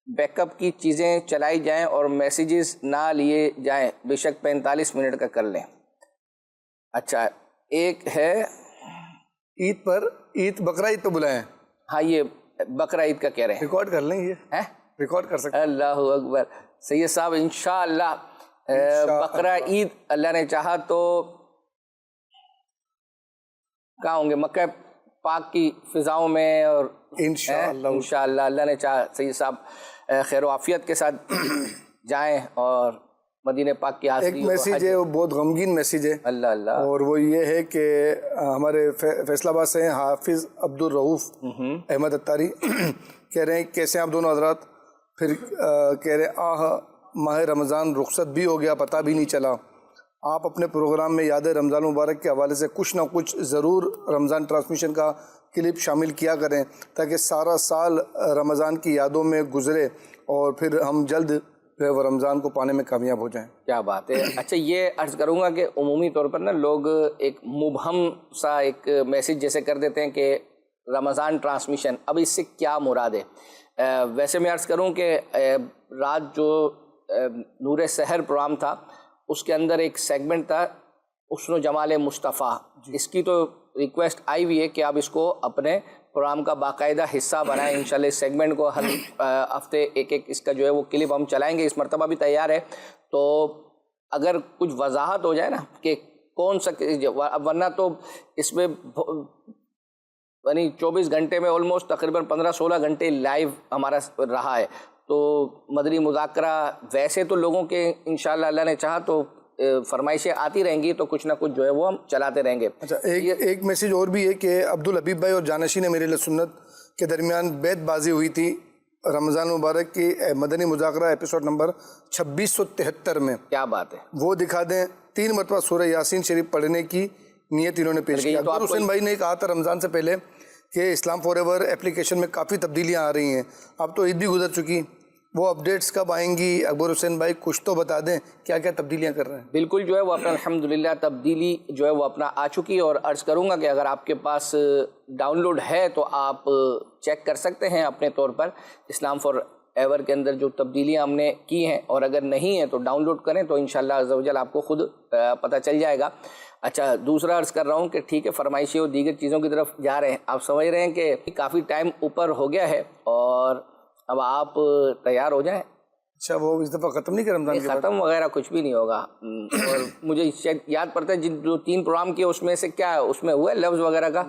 بیک اپ کی چیزیں چلائی جائیں اور میسیجز نہ لیے جائیں. بے شک 45 منٹ کا کر لیں. اچھا ایک ہے عید بقرہ عید پہ بلائیں. ہاں یہ بقرہ عید کا کہہ رہے ہیں. ریکارڈ کر لیں، یہ ریکارڈ کر سکتے ہیں. اللہ اکبر. سید صاحب انشاءاللہ بقرہ عید اللہ نے چاہا تو کہاں ہوں گے؟ مکہ پاک کی فضاؤں میں، اور انشاءاللہ اللہ نے چاہا سید صاحب خیر و عافیت کے ساتھ جائیں اور مدینہ پاک کی حاضری. ایک میسیج ہے، وہ بہت غمگین میسیج ہے. اللہ اللہ. اور وہ یہ ہے کہ ہمارے فیصل آباد سے ہیں حافظ عبدالرؤوف احمد اتاری، کہہ رہے ہیں کیسے آپ دونوں حضرات. پھر کہہ رہے ہیں ماہ رمضان رخصت بھی ہو گیا، پتہ بھی نہیں چلا. آپ اپنے پروگرام میں یاد رمضان مبارک کے حوالے سے کچھ نہ کچھ ضرور رمضان ٹرانسمیشن کا کلپ شامل کیا کریں تاکہ سارا سال رمضان کی یادوں میں گزرے اور پھر ہم جلد وہ رمضان کو پانے میں کامیاب ہو جائیں. کیا بات ہے. اچھا یہ عرض کروں گا کہ عمومی طور پر نا لوگ ایک مبہم سا ایک میسیج جیسے کر دیتے ہیں کہ رمضان ٹرانسمیشن، اب اس سے کیا مراد ہے؟ ویسے میں عرض کروں کہ رات جو نور سحر پروگرام تھا اس کے اندر ایک سیگمنٹ تھا حسن و جمال مصطفیٰ. اس کی تو ریکویسٹ آئی ہوئی ہے کہ آپ اس کو اپنے پروگرام کا باقاعدہ حصہ بنائیں. انشاءاللہ اس سیگمنٹ کو ہر ہفتے ایک اس کا جو ہے وہ کلپ ہم چلائیں گے. اس مرتبہ بھی تیار ہے، تو اگر کچھ وضاحت ہو جائے نا کہ کون سا، ورنہ تو اس میں یعنی 24 گھنٹے میں آلموسٹ تقریباً 15-16 گھنٹے لائیو ہمارا رہا ہے. تو مدنی مذاکرہ ویسے تو لوگوں کے انشاءاللہ اللہ نے چاہا تو فرمائشیں آتی رہیں گی، تو کچھ نہ کچھ جو ہے وہ ہم چلاتے رہیں گے. اچھا ایک میسیج اور بھی ہے کہ عبدالحبیب بھائی اور جانشین میرے لیے سنت کے درمیان بیت بازی ہوئی تھی رمضان مبارک کی مدنی مذاکرہ ایپیسوڈ نمبر 2673 میں. کیا بات ہے. وہ دکھا دیں. 3 مرتبہ سورہ یاسین شریف پڑھنے کی نیت انہوں نے پیش کی. اکبر حسین بھائی نے کہا تھا رمضان سے پہلے کہ اسلام فار ایور اپلیکیشن میں کافی تبدیلیاں آ رہی ہیں. اب تو عید بھی گزر چکی، وہ اپڈیٹس کب آئیں گی؟ اکبر حسین بھائی کچھ تو بتا دیں کیا کیا تبدیلیاں کر رہے ہیں. بالکل جو ہے وہ اپنا الحمدللہ تبدیلی جو ہے وہ اپنا آ چکی ہے. اور عرض کروں گا کہ اگر آپ کے پاس ڈاؤن لوڈ ہے تو آپ چیک کر سکتے ہیں اپنے طور پر اسلام فار ایور کے اندر جو تبدیلیاں ہم نے کی ہیں، اور اگر نہیں ہیں تو ڈاؤن لوڈ کریں تو انشاءاللہ عز و جل آپ کو خود پتہ چل جائے گا. اچھا دوسرا عرض کر رہا ہوں کہ ٹھیک ہے فرمائشی اور دیگر چیزوں کی طرف جا رہے ہیں. آپ سمجھ رہے ہیں کہ کافی ٹائم اوپر ہو گیا ہے اور اب آپ تیار ہو جائیں. اچھا وہ اس دفعہ ختم نہیں کر رمضان کے بعد؟ ختم وغیرہ کچھ بھی نہیں ہوگا. اور مجھے شاید یاد پڑتا ہے جن جو 3 پروگرام کیے اس میں سے کیا اس میں ہوا ہے لفظ وغیرہ کا؟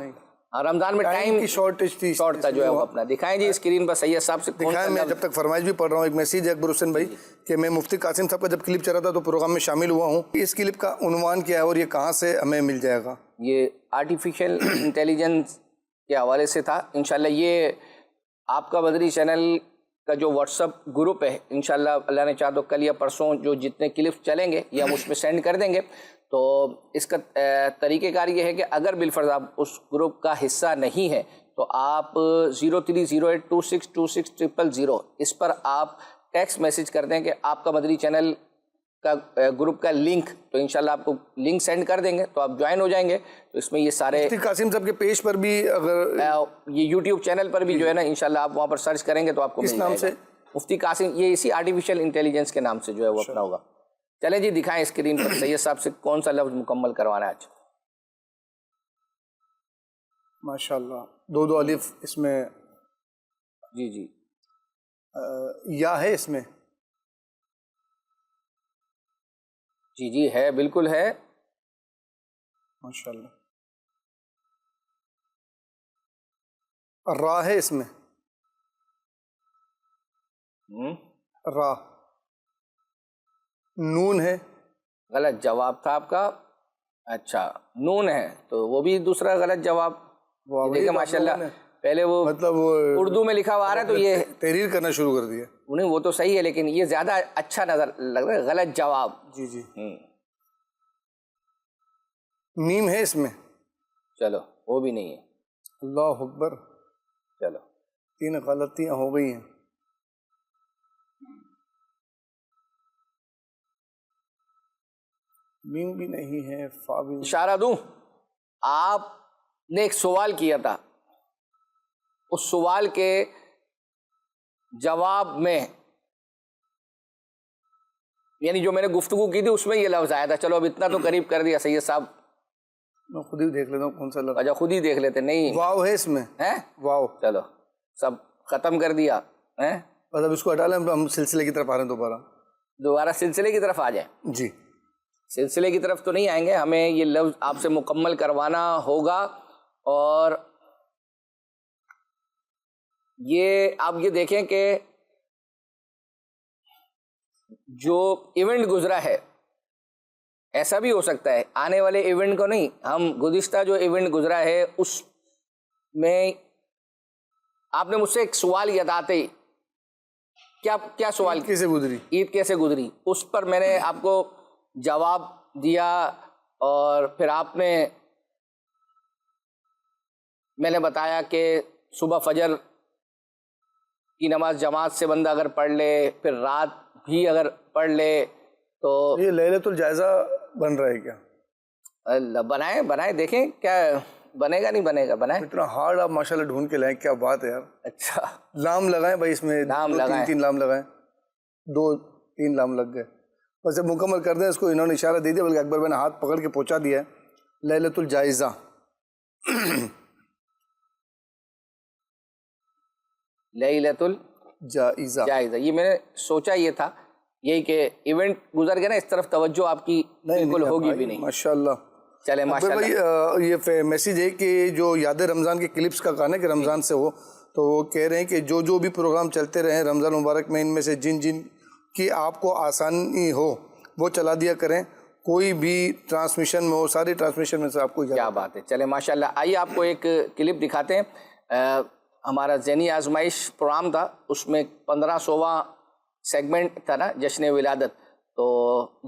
رمضان میں ٹائم کی شارٹیج تھی، شارٹ تھا جو ہے وہ اپنا دکھائیں جی اسکرین پر سید صاحب سے. دکھائیں. میں جب تک فرمائش بھی پڑھ رہا ہوں ایک میسیج ہے اکبر حسین بھائی کہ میں مفتی قاسم صاحب کا جب کلپ چلا تھا تو پروگرام میں شامل ہوا ہوں. اس کلپ کا عنوان کیا ہے اور یہ کہاں سے ہمیں مل جائے گا؟ یہ آرٹیفیشل انٹیلیجنس کے حوالے سے تھا. انشاءاللہ یہ آپ کا بدری چینل کا جو واٹس ایپ گروپ ہے انشاءاللہ اللہ نے چاہا تو کل یا پرسوں جو جتنے کلپس چلیں گے یہ ہم اس میں سینڈ کر دیں گے. تو اس کا طریقہ کار یہ ہے کہ اگر بالفرض آپ اس گروپ کا حصہ نہیں ہے تو آپ 0308262600 اس پر آپ ٹیکسٹ میسیج کر دیں کہ آپ کا مدری چینل کا گروپ کا لنک، تو انشاءاللہ آپ کو لنک سینڈ کر دیں گے تو آپ جوائن ہو جائیں گے. تو اس میں یہ سارے مفتی قاسم صاحب کے پیج پر بھی اگر یہ یوٹیوب چینل پر بھی جو ہے نا انشاءاللہ آپ وہاں پر سرچ کریں گے تو آپ کو کس نام سے؟ مفتی قاسم، یہ اسی آرٹیفیشیل انٹیلیجنس کے نام سے جو ہے وہ اپنا ہوگا. چلیں جی دکھائیں اسکرین پر سید صاحب سے کون سا لفظ مکمل کروانا ہے آج. ماشاءاللہ 2 الف اس میں جی یا ہے اس میں؟ جی ہے بالکل ہے ماشاءاللہ. را ہے اس میں؟ را. نون ہے؟ غلط جواب تھا آپ کا. اچھا نون ہے تو وہ بھی دوسرا غلط جواب. دیکھیں ماشاءاللہ پہلے وہ مطلب اردو میں لکھا ہوا آ رہا ہے تو یہ تحریر کرنا شروع کر دیا. نہیں وہ تو صحیح ہے لیکن یہ زیادہ اچھا نظر لگ رہا ہے. غلط جواب. جی میم ہے اس میں؟ چلو وہ بھی نہیں ہے. اللہ اکبر. چلو 3 غلطیاں ہو گئی ہیں. میم بھی نہیں ہے، فا بھی نہیں. اشارہ دوں؟ آپ نے ایک سوال کیا تھا، اس سوال کے جواب میں یعنی جو میں نے گفتگو کی تھی اس میں یہ لفظ آیا تھا. چلو اب اتنا تو قریب کر دیا سید صاحب. میں خود ہی دیکھ لیتا ہوں کون سا لفظ. اچھا خود ہی دیکھ لیتے. نہیں واو ہے اس میں. ہے واو. چلو سب ختم کر دیا ہیں. بس اب اس کو ہٹا لیں، ہم سلسلے کی طرف آ رہے ہیں دوبارہ سلسلے کی طرف آ جائیں. جی سلسلے کی طرف تو نہیں آئیں گے، ہمیں یہ لفظ آپ سے مکمل کروانا ہوگا. اور یہ آپ یہ دیکھیں کہ جو ایونٹ گزرا ہے، ایسا بھی ہو سکتا ہے آنے والے ایونٹ کو نہیں، ہم گزشتہ جو ایونٹ گزرا ہے اس میں آپ نے مجھ سے ایک سوال یاد آتے ہی کیا سوال کیسے گزری، عید کیسے گزری، اس پر میں نے آپ کو جواب دیا. اور پھر آپ نے میں نے بتایا کہ صبح فجر کی نماز جماعت سے بندہ اگر پڑھ لے، پھر رات بھی اگر پڑھ لے تو یہ لیلۃ الجائزہ بن رہا ہے کیا؟ اللہ بنائیں دیکھیں کیا بنے گا. نہیں بنے گا بنائیں. اتنا ہارڈ آپ ماشاءاللہ ڈھونڈ کے لائیں، کیا بات ہے یار. اچھا لام لگائیں بھائی، اس میں لام لگائیں. 3 لام لگائیں، 2-3 لام لگ گئے. بس جب مکمل کر دیں اس کو. انہوں نے اشارہ دے دیا، بلکہ اکبر بھائی نے ہاتھ پکڑ کے پہنچا دیا ہے. لیلۃ الجائزہ لیلۃ الجائزہ. یہ میں نے سوچا یہ تھا یہی کہ ایونٹ گزر گیا نا، اس طرف توجہ آپ کی بالکل ہوگی بھی نہیں. ماشاءاللہ. چلے اکبر ماشاءاللہ. بھائی یہ میسیج ہے کہ جو یاد رمضان کے کلپس کا کہا نا کہ رمضان سے ہو، تو وہ کہہ رہے ہیں کہ جو بھی پروگرام چلتے رہیں رمضان مبارک میں، ان میں سے جن کی آپ کو آسانی ہو وہ چلا دیا کریں. کوئی بھی ٹرانسمیشن میں ہو، ساری ٹرانسمیشن میں سے آپ کو کیا بات ہے. چلے ماشاءاللہ. آئیے آپ کو ایک کلپ دکھاتے ہیں. ہمارا ذہنی آزمائش پروگرام تھا، اس میں 1500واں سیگمنٹ تھا نا، جشن ولادت. تو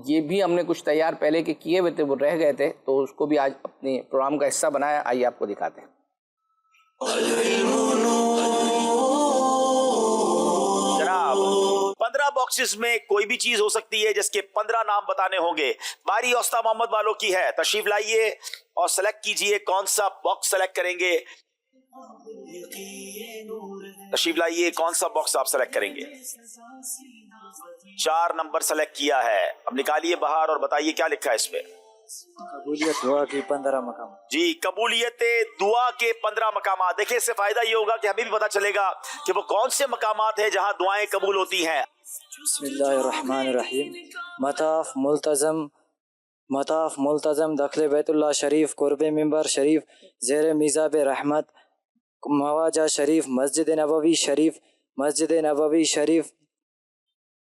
یہ بھی ہم نے کچھ تیار پہلے کے کیے ہوئے تھے، وہ رہ گئے تھے، تو اس کو بھی آج اپنے پروگرام کا حصہ بنایا. آئیے آپ کو دکھاتے ہیں. جناب 15 باکسز میں کوئی بھی چیز ہو سکتی ہے جس کے 15 نام بتانے ہوں گے. باری اوسطا محمد والوں کی ہے. تشریف لائیے اور سلیکٹ کیجئے کون سا باکس سلیکٹ کریں گے. تشریف لائیے کون سا باکس آپ سلیکٹ کریں گے. 4 نمبر سلیکٹ کیا ہے. اب نکالیے باہر اور بتائیے کیا لکھا ہے اس پہ. قبولیت دعا کی 15 مقام. جی قبولیت دعا کے 15 مقامات. دیکھیں اس سے فائدہ یہ ہوگا کہ ہمیں بھی پتا چلے گا کہ وہ کون سے مقامات ہیں جہاں دعائیں قبول ہوتی ہیں. بسم اللہ الرحمن الرحیم. مطاف ملتزم داخل بیت اللہ شریف، قرب منبر شریف، زیر میزاب رحمت، مواجہ شریف، مسجد نبوی شریف، مسجد نبوی شریف،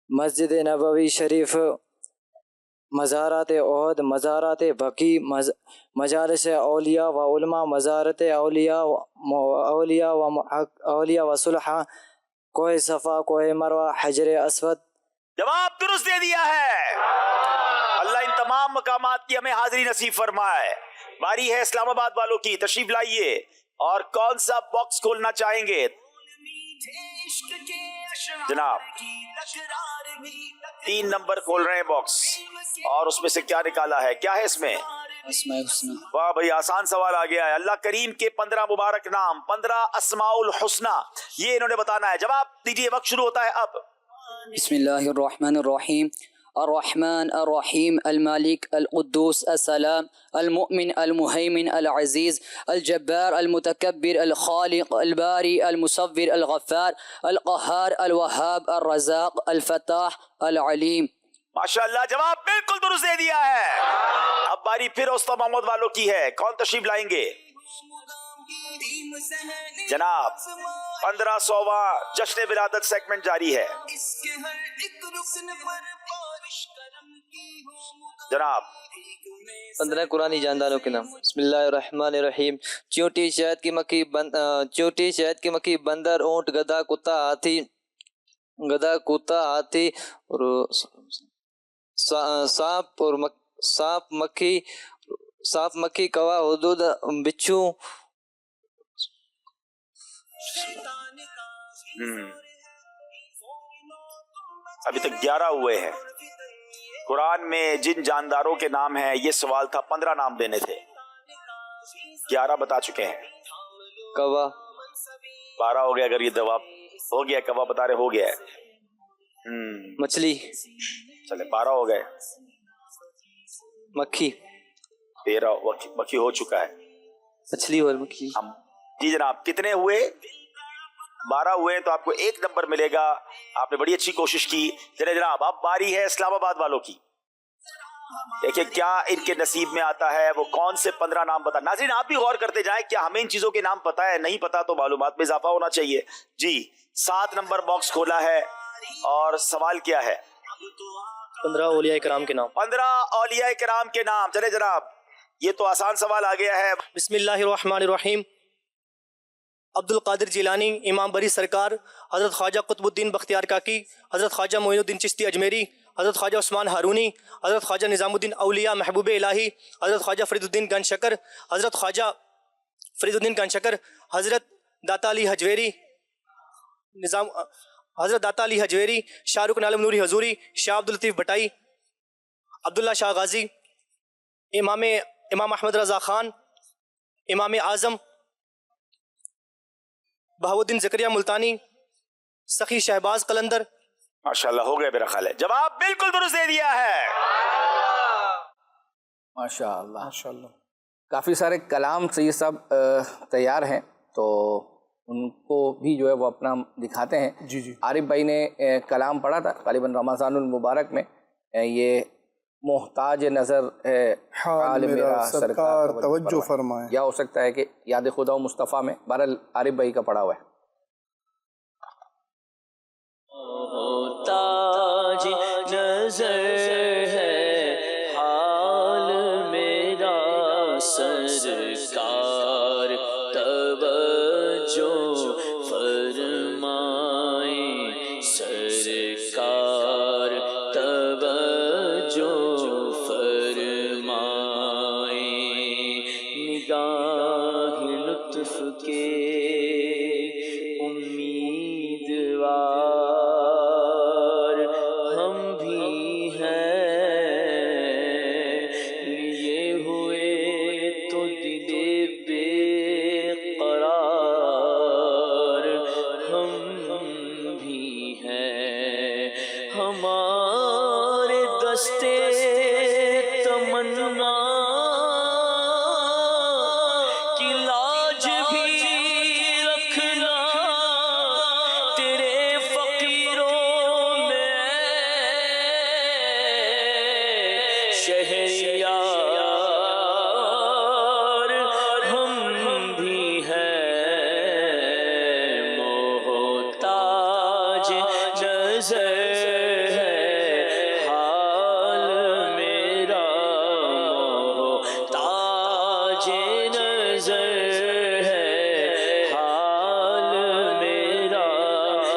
مسجد نبوی شریف، مزارات احد، مزارات بقی، مجالس اولیاء و علماء، مزارت اولیاء و صلحاء، کوہ صفا، کوہ مروہ، حجر اسود. جواب درست دے دیا ہے. اللہ ان تمام مقامات کی ہمیں حاضری نصیب فرمائے. باری ہے اسلام آباد والوں کی. تشریف لائیے اور کون سا باکس کھولنا چاہیں گے جناب. 3 نمبر کھول رہے ہیں باکس اور اس میں سے کیا نکالا ہے. کیا ہے اس میں؟ اسماء الحسنی. واہ بھائی آسان سوال آ گیا ہے. اللہ کریم کے 15 مبارک نام، 15 اسماء الحسنی، یہ انہوں نے بتانا ہے. جواب دیجیے، وقت شروع ہوتا ہے اب. بسم اللہ الرحمن الرحیم. الرحمن الرحیم، المالک، القدوس، السلام، المؤمن، المہیمن، العزیز، الجبار، المتکبر، الخالق، الباری، المصور، الغفار، القہار، الوہاب، الرزاق، الفتاح، العلیم. ماشاءاللہ جواب بالکل درست دے دیا ہے. اب باری پھر اوسطا محمد والوں کی ہے. کون تشریف لائیں گے جناب؟ 1500واں جشن ولادت سیگمنٹ جاری ہے جناب. 15 قرآنی جانداروں کے نام. بسم اللہ الرحمن الرحیم. چیونٹی، شہد کی مکھی، چیونٹی، شہد کی مکھی، بندر، اونٹ، گدھا، کتا، ہاتھی اور سانپ، مکھی، کوا، حدود، بچھو، ابھی تک 11 ہوئے ہیں. قرآن میں جن جانداروں کے نام ہیں یہ سوال تھا 15 نام دینے تھے. 11 بتا چکے ہیں. کوا. 12 ہو گیا. اگر یہ جواب ہو گیا کوا بتا رہے ہو گیا ہے. مچھلی. چلے 12 ہو گئے. مکھی. 13 مکھی ہو چکا ہے. مچھلی اور مکھی. جی جناب کتنے ہوئے؟ 12 ہوئے تو آپ کو 1 نمبر ملے گا. آپ نے بڑی اچھی کوشش کی. چلے جناب اب باری ہے اسلام آباد والوں کی. دیکھیں کیا ان کے نصیب میں آتا ہے. وہ کون سے 15 نام بتا. ناظرین آپ بھی غور کرتے جائیں کیا ہمیں ان چیزوں کے نام پتا ہے؟ نہیں پتا تو معلومات میں اضافہ ہونا چاہیے. جی 7 نمبر باکس کھولا ہے اور سوال کیا ہے؟ 15 اولیاء کرام کے نام. 15 اولیاء کرام کے نام. چلے جناب یہ تو آسان سوال آ گیا ہے. بسم اللہ الرحمن الرحیم. عبد القادر جیلانی، امام بری سرکار، حضرت خواجہ قطب الدین بختیار کاکی، حضرت خواجہ معین الدین چشتی اجمیری، حضرت خواجہ عثمان ہارونی، حضرت خواجہ نظام الدین اولیاء محبوب الہی، حضرت خواجہ فرید الدین گنج شکر، حضرت خواجہ فرید الدین گنج شکر، حضرت داتا علی حجویری، حضرت داتا علی حجویری، شاہ رکن عالم نوری حضوری، شاہ عبداللطیف بھٹائی، عبداللہ شاہ غازی، امام احمد رضا خان، امام اعظم، بہاؤالدین زکریا ملتانی، سخی شہباز قلندر. ماشاءاللہ ہو گئے میرا خیال ہے. جواب بالکل درست دے دیا ہے. ماشاءاللہ. ماشاءاللہ. کافی سارے کلام سید صاحب تیار ہیں تو ان کو بھی جو ہے وہ اپنا دکھاتے ہیں. جی جی. عارف بھائی نے کلام پڑھا تھا غالباً رمضان المبارک میں. یہ محتاج نظر ہے حال میرا سرکار توجہ فرمائے. یا ہو سکتا ہے کہ یاد خدا و مصطفیٰ میں. بہرحال عارف بھائی کا پڑھا ہوا ہے. محتاج نظر ہے حال میرا سرکار توجہ فرمائے. سرکار توجہ فرمائے. نگاہ لطف کے امیدوار ہم بھی ہیں. لیے ہوئے تو دل بے قرار ہم بھی ہیں. ہمارے دستے تمنا کی لاج بھی رکھنا تیرے فقیروں میں شہریار ہم بھی ہیں. محتاج نظر ہے حال میرا. محتاج نظر ہے حال میرا.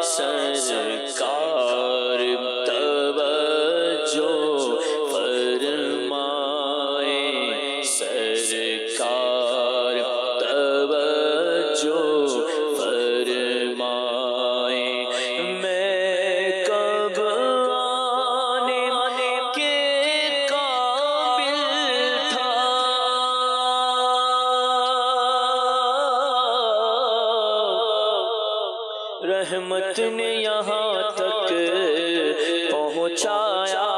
سرکار توجہ فرمائے. سرکار توجہ فرمائے. میں کب آنے کے قابل تھا رحمت نے یہاں تک پہنچایا.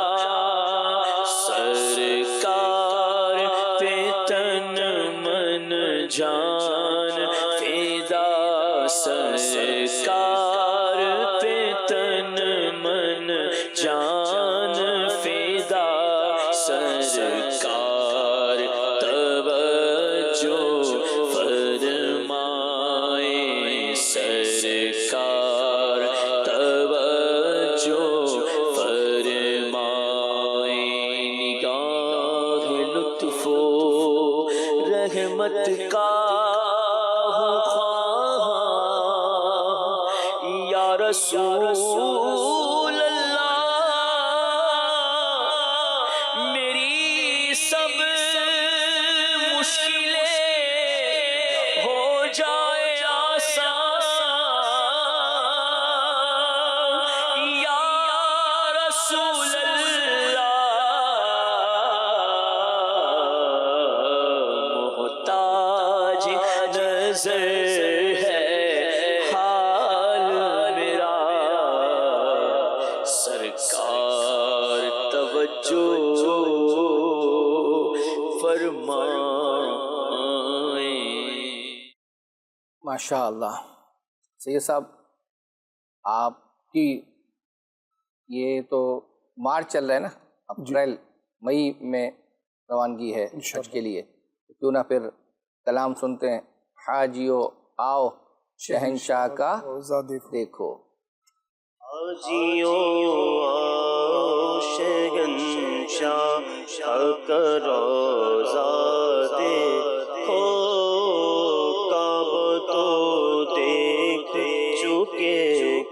سرکار پہ تن من جان فدا. سرکار پہ تن من جان فدا. سرکار توجہ فرمائے. سرکار توجہ فرمائے. نگاہ لطف و رحمت کا خواہاں یا رسول اللہ. میری سب مشکلیں ہو جائے آسان. نظر ہے حال میرا، سرکار توجہ فرمائیں۔ ماشاء اللہ سید صاحب، آپ کی یہ تو مارچ چل رہا ہے نا، اپریل مئی میں روانگی ہے حج کے لیے، کیوں نہ پھر کلام سنتے ہیں، حاجیو آؤ شہنشاہ کا دیکھو۔ حاجیو آؤ شہنشاہ کا روضہ دیکھو، کعبہ تو دیکھ چکے،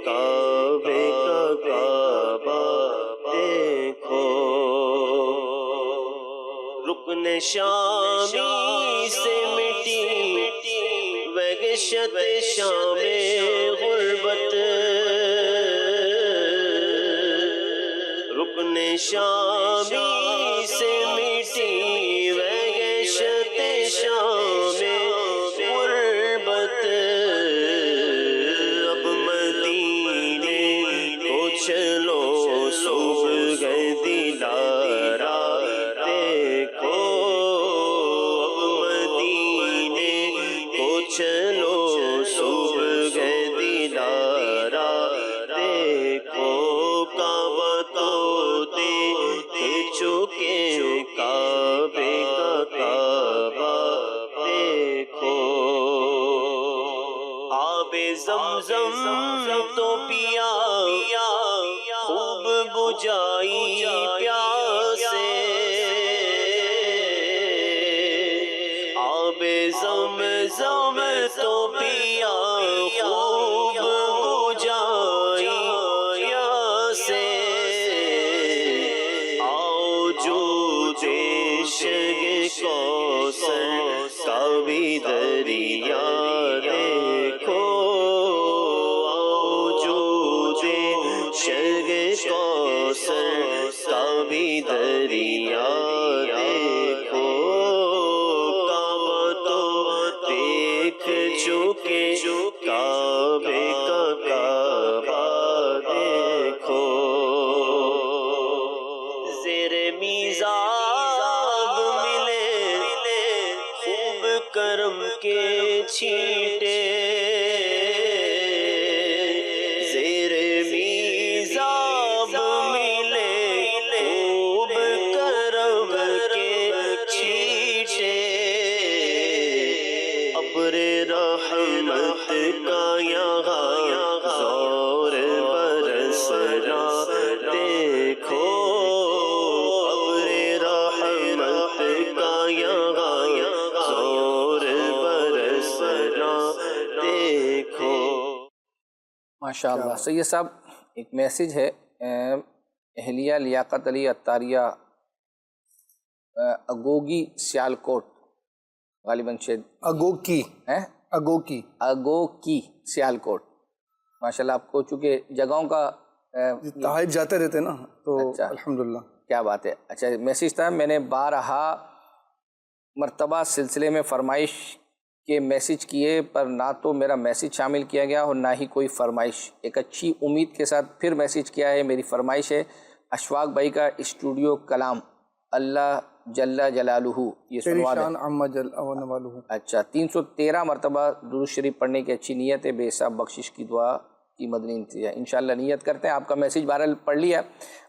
کعبے کا کعبہ دیکھو، رکن شامی سے مٹی وحشت شام غربت، رکن شامی سے مٹی وحشت شام غربت، اب مدینے کو چلو صبح دلارا دیکھو، اب مدینے کو چلو صبح دلارا دیکھو، کعبہ تو دیکھ چکے، کعبے کا کعبہ دیکھو، آب زمزم تو پیا خوب بجائی پیاسے، آب زمزم تو پیا خوب بجائی پیاسے، آؤ جو دیشگ کوثر کا بھی دریا دیکھو، آؤ جو دیشگ کوثر کا بھی دریا دیکھو، کعبہ تو دیکھ چکے، کعبے کا کعبہ دیکھو، زیر میزاب ملے خوب کرم کے چھینٹے، زیر میزاب ملے خوب کرم کے چھینٹے، ابر رحمت کا یہاں زور برس رہا دیکھو، ابر رحمت کا یہاں زور برس رہا دیکھو۔ ماشاء اللہ سید صاحب، ایک میسیج ہے اہلیہ لیاقت علی عطاریہ اگوگی سیالکوٹ، غالباً شاید اگوکی سیالکوٹ، ماشاء اللہ آپ کو چونکہ جگہوں کا تحائف جاتے رہتے نا تو اچھا الحمدللہ کیا بات ہے۔ اچھا میسیج تھا، میں نے بارہا مرتبہ سلسلے میں فرمائش کے میسیج کیے پر نہ تو میرا میسیج شامل کیا گیا اور نہ ہی کوئی فرمائش، ایک اچھی امید کے ساتھ پھر میسیج کیا ہے، میری فرمائش ہے اشفاق بھائی کا اسٹوڈیو کلام اللہ جل جلالہ یہ سنوا دیں۔ اچھا 313 مرتبہ درود شریف پڑھنے کی اچھی نیت ہے، بے حساب بخشش کی دعا کی مدنی انتظار، انشاءاللہ نیت کرتے ہیں۔ آپ کا میسیج بہرحال پڑھ لیا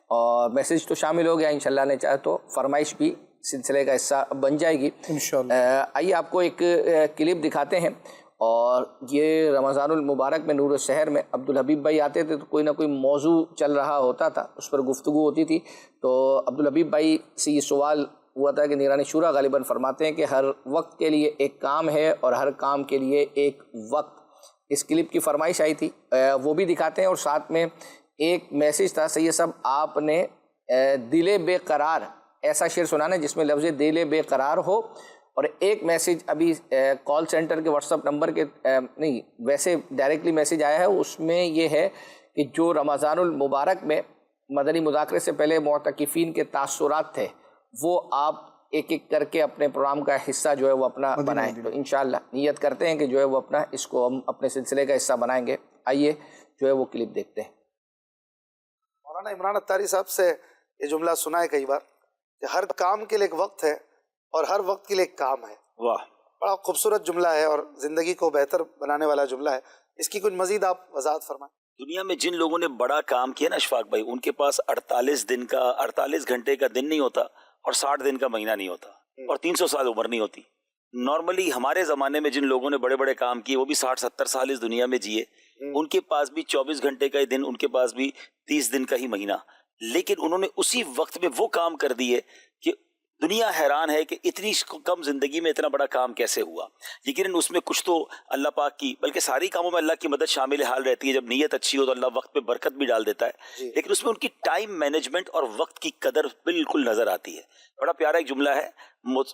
اور میسیج تو شامل ہو گیا، انشاءاللہ نے چاہے تو فرمائش بھی سلسلے کا حصہ بن جائے گی انشاءاللہ۔ آئیے آپ کو ایک کلپ دکھاتے ہیں، اور یہ رمضان المبارک میں نور الشہر میں عبدالحبیب بھائی آتے تھے تو کوئی نہ کوئی موضوع چل رہا ہوتا تھا، اس پر گفتگو ہوتی تھی، تو عبدالحبیب بھائی سے یہ سوال ہوا تھا کہ نیران شورا غالباً فرماتے ہیں کہ ہر وقت کے لیے ایک کام ہے اور ہر کام کے لیے ایک وقت۔ اس کلپ کی فرمائش آئی تھی، وہ بھی دکھاتے ہیں، اور ساتھ میں ایک میسیج تھا سید صاحب، آپ نے دل بے قرار ایسا شعر سنانا جس میں لفظ دل بے قرار ہو، اور ایک میسیج ابھی کال سینٹر کے واٹس ایپ نمبر کے نہیں ویسے ڈائریکٹلی میسیج آیا ہے، اس میں یہ ہے کہ جو رمضان المبارک میں مدنی مذاکرے سے پہلے معتکفین کے تاثرات تھے وہ آپ ایک ایک کر کے اپنے پروگرام کا حصہ جو ہے وہ اپنا بنائیں. تو انشاءاللہ نیت کرتے ہیں کہ جو ہے وہ اپنا اس کو ہم اپنے سلسلے کا حصہ بنائیں گے. آئیے جو ہے وہ کلپ دیکھتے ہیں. مولانا عمران اتاری صاحب سے یہ جملہ سنا ہے کئی بار کہ ہر کام کے لیے ایک وقت ہے اور ہر وقت کے لیے ایک کام ہے. واہ، بڑا خوبصورت جملہ ہے اور زندگی کو بہتر بنانے والا جملہ ہے. اس کی کچھ مزید آپ وضاحت فرمائیں. دنیا میں جن لوگوں نے بڑا کام کیا نا اشفاق بھائی، ان کے پاس 48 گھنٹے کا دن نہیں ہوتا اور 60 دن کا مہینہ نہیں ہوتا اور 300 سال عمر نہیں ہوتی. نارملی ہمارے زمانے میں جن لوگوں نے بڑے بڑے کام کیے وہ بھی 60-70 سال اس دنیا میں جیے، ان کے پاس بھی 24 گھنٹے کا ہی دن، ان کے پاس بھی 30 دن کا ہی مہینہ، لیکن انہوں نے اسی وقت میں وہ کام کر دیے کہ دنیا حیران ہے کہ اتنی کم زندگی میں اتنا بڑا کام کیسے ہوا. یقیناً اس میں کچھ تو اللہ پاک کی، بلکہ ساری کاموں میں اللہ کی مدد شامل حال رہتی ہے. جب نیت اچھی ہو تو اللہ وقت پہ برکت بھی ڈال دیتا ہے، لیکن اس میں ان کی ٹائم مینجمنٹ اور وقت کی قدر بالکل نظر آتی ہے. بڑا پیارا ایک جملہ ہے،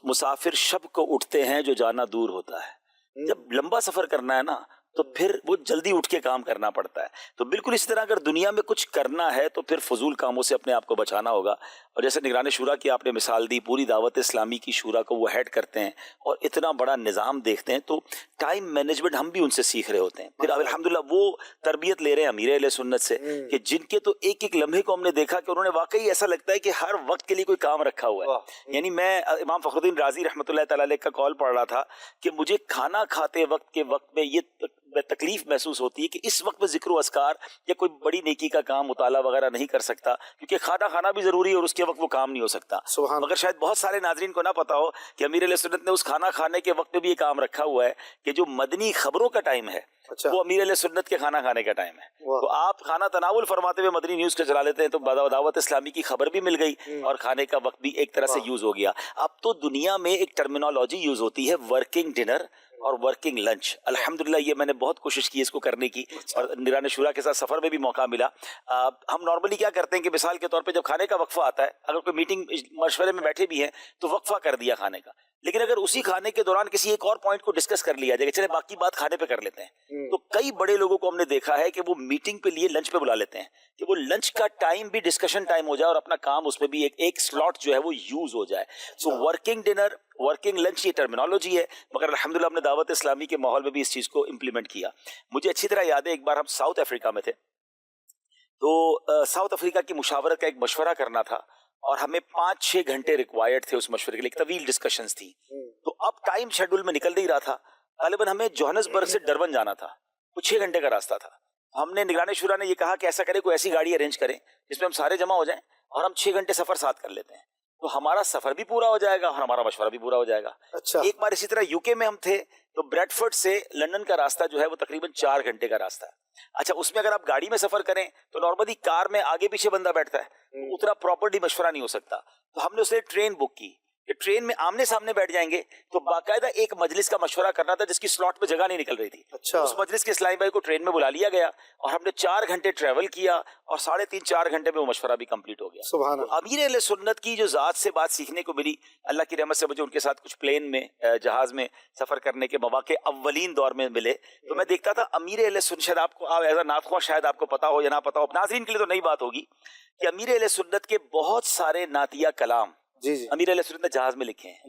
مسافر شب کو اٹھتے ہیں جو جانا دور ہوتا ہے. جب لمبا سفر کرنا ہے نا تو پھر وہ جلدی اٹھ کے کام کرنا پڑتا ہے. تو بالکل اسی طرح اگر دنیا میں کچھ کرنا ہے تو پھر فضول کاموں سے اپنے آپ کو بچانا ہوگا. اور جیسے نگران شورا کی آپ نے مثال دی، پوری دعوت اسلامی کی شورا کو وہ ہیڈ کرتے ہیں اور اتنا بڑا نظام دیکھتے ہیں، تو ٹائم مینجمنٹ ہم بھی ان سے سیکھ رہے ہوتے ہیں. پھر اب الحمدللہ وہ تربیت لے رہے ہیں امیر اہل سنت سے کہ جن کے تو ایک ایک لمحے کو ہم نے دیکھا کہ انہوں نے واقعی ایسا لگتا ہے کہ ہر وقت کے لیے کوئی کام رکھا ہوا ہے. یعنی میں امام فخر الدین رازی رحمۃ اللہ تعالی علیہ کا کال پڑھ رہا تھا کہ مجھے کھانا کھاتے وقت کے وقت میں یہ تکلیف محسوس ہوتی ہے کہ اس وقت میں ذکر و اذکار یا کوئی بڑی نیکی کا کام مطالعہ وغیرہ نہیں کر سکتا، کیونکہ کھانا کھانا بھی ضروری ہے اور اس کے وقت وہ کام نہیں ہو سکتا. مگر شاید بہت سارے ناظرین کو نہ پتا ہو کہ امیر علیہ سنت نے اس کھانا کھانے کے وقت میں بھی یہ کام رکھا ہوا ہے کہ جو مدنی خبروں کا ٹائم ہے وہ امیر علیہ سنت کے کھانا کھانے کا ٹائم ہے. تو آپ کھانا تناول فرماتے ہوئے مدنی نیوز کا چلا لیتے ہیں تو دعوت اسلامی کی خبر بھی مل گئی اور کھانے کا وقت بھی ایک طرح سے یوز ہو گیا. اب تو دنیا میں ایک ٹرمینالوجی یوز ہوتی ہے، ورکنگ ڈنر اور ورکنگ لنچ. الحمدللہ یہ میں نے بہت کوشش کی اس کو کرنے کی اور نگران شورا کے ساتھ سفر میں بھی موقع ملا. ہم نارملی کیا کرتے ہیں کہ مثال کے طور پہ جب کھانے کا وقفہ آتا ہے، اگر کوئی میٹنگ مشورے میں بیٹھے بھی ہیں تو وقفہ کر دیا کھانے کا، لیکن اگر اسی کھانے کے دوران کسی ایک اور پوائنٹ کو ڈسکس کر لیا جائے کہ چلے باقی بات کھانے پہ کر لیتے ہیں، تو کئی بڑے لوگوں کو ہم نے دیکھا ہے کہ وہ میٹنگ پہ لیے لنچ پہ بلا لیتے ہیں کہ وہ لنچ کا ٹائم بھی ڈسکشن ٹائم ہو جائے اور اپنا کام اس میں بھی ایک سلاٹ جو ہے وہ یوز ہو جائے. تو ورکنگ ڈنر، ورکنگ لنچ یہ ٹرمینالوجی ہے، مگر الحمدللہ ہم نے دعوت اسلامی کے ماحول میں بھی اس چیز کو امپلیمنٹ کیا. مجھے اچھی طرح یاد ہے ایک بار ہم ساؤتھ افریقہ میں تھے، تو ساؤتھ افریقہ کی مشاورت کا ایک مشورہ کرنا تھا اور ہمیں 5-6 گھنٹے ریکوائرڈ تھے اس مشورے کے لیے، طویل ڈسکشنز تھی. تو اب ٹائم شیڈول میں نکل نہیں رہا تھا، غالباً ہمیں جوہانسبرگ سے ڈربن جانا تھا، وہ 6 گھنٹے کا راستہ تھا. ہم نے نگران شورا نے یہ کہا کہ ایسا کرے کوئی ایسی گاڑی ارینج کریں جس میں ہم سارے جمع ہو جائیں اور ہم 6 گھنٹے سفر ساتھ کر لیتے ہیں، تو ہمارا سفر بھی پورا ہو جائے گا اور ہمارا مشورہ بھی پورا ہو جائے گا. ایک بار اسی طرح یو کے میں ہم تھے تو بریڈ فورڈ سے لندن کا راستہ جو ہے وہ تقریباً 4 گھنٹے کا راستہ ہے. اچھا اس میں اگر آپ گاڑی میں سفر کریں تو نارملی کار میں آگے پیچھے بندہ بیٹھتا ہے، اتنا پراپرلی مشورہ نہیں ہو سکتا. تو ہم نے اسے ٹرین بک کی کہ ٹرین میں آمنے سامنے بیٹھ جائیں گے، تو باقاعدہ ایک مجلس کا مشورہ کرنا تھا جس کی سلاٹ پہ جگہ نہیں نکل رہی تھی. اس مجلس کے اسلامی بھائی کو ٹرین میں بلا لیا گیا اور ہم نے 4 گھنٹے ٹریول کیا اور 3.5-4 گھنٹے میں وہ مشورہ بھی کمپلیٹ ہو گیا. امیر اہل سنت کی جو ذات سے بات سیکھنے کو ملی، اللہ کی رحمت سے مجھے ان کے ساتھ کچھ پلین میں جہاز میں سفر کرنے کے مواقع اولین دور میں ملے، تو میں دیکھتا تھا امیر اہل سنت، شاید آپ کو ایز اے نعت خواہ شاید آپ کو پتا ہو یا نہ پتا ہو، ناظرین کے لیے تو نئی بات ہوگی کہ امیر اہل سنت کے بہت سارے نعتیہ کلام امیر علیہ سنت نے جہاز میں لکھے ہیں.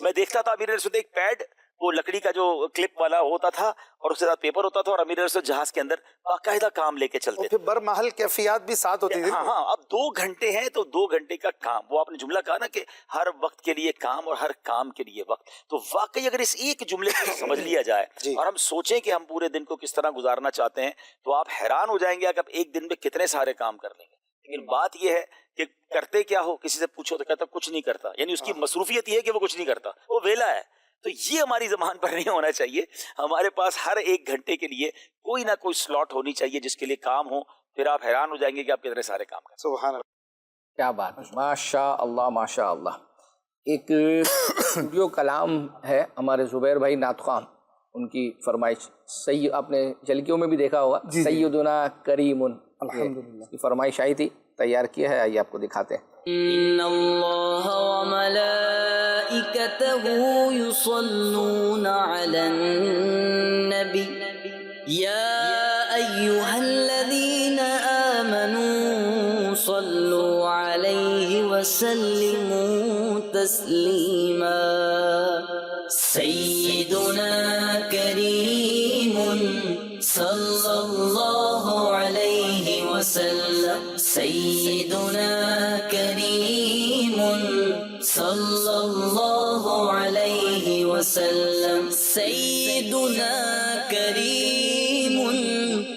میں دیکھتا تھا امیر علیہ سنت ایک پیڈ، وہ لکڑی کا جو کلپ والا ہوتا تھا اور اس کے ساتھ پیپر ہوتا تھا، اور امیر علیہ سنت جہاز کے اندر باقاعدہ کام لے کے چلتے تھے. برمحل کیفیات بھی ساتھ ہوتی تھی. ہاں، اب 2 گھنٹے ہیں تو 2 گھنٹے کا کام، وہ آپ نے جملہ کہا نا کہ ہر وقت کے لیے کام اور ہر کام کے لیے وقت. تو واقعی اگر اس ایک جملے کو سمجھ لیا جائے اور ہم سوچیں کہ ہم پورے دن کو کس طرح گزارنا چاہتے ہیں، تو آپ حیران ہو جائیں گے کہ آپ ایک دن میں کتنے سارے کام کر لیں گے. لیکن بات یہ ہے کہ کرتے کیا ہو، کسی سے پوچھو تو کہتا کچھ نہیں کرتا، یعنی اس کی مصروفیت یہ ہے کہ وہ کچھ نہیں کرتا، وہ ویلا ہے. تو یہ ہماری زبان پر نہیں ہونا چاہیے. ہمارے پاس ہر 1 گھنٹے کے لیے کوئی نہ کوئی سلاٹ ہونی چاہیے جس کے لیے کام ہو. پھر آپ حیران ہو جائیں گے کہ آپ کتنے سارے کام کریں. سبحان اللہ، کیا بات ہے، ماشاء اللہ ماشاء اللہ. ایک ویڈیو کلام ہے ہمارے زبیر بھائی نعت خواہ، ان کی فرمائش آپ نے جھلکیوں میں بھی دیکھا ہوگا، سیدنا کریم الحمدللہ کی فرمائش آئی تھی، تیار کیا ہے، آئیے آپ کو دکھاتے ہیں. ان اللہ وملائکتہ یصلون علی النبی یا ایہا الذین آمنوا صلوا علیہ وسلموا تسليما سيدنا كريم صلى الله عليه وسلم سيدنا كريم صلى الله عليه وسلم سيدنا كريم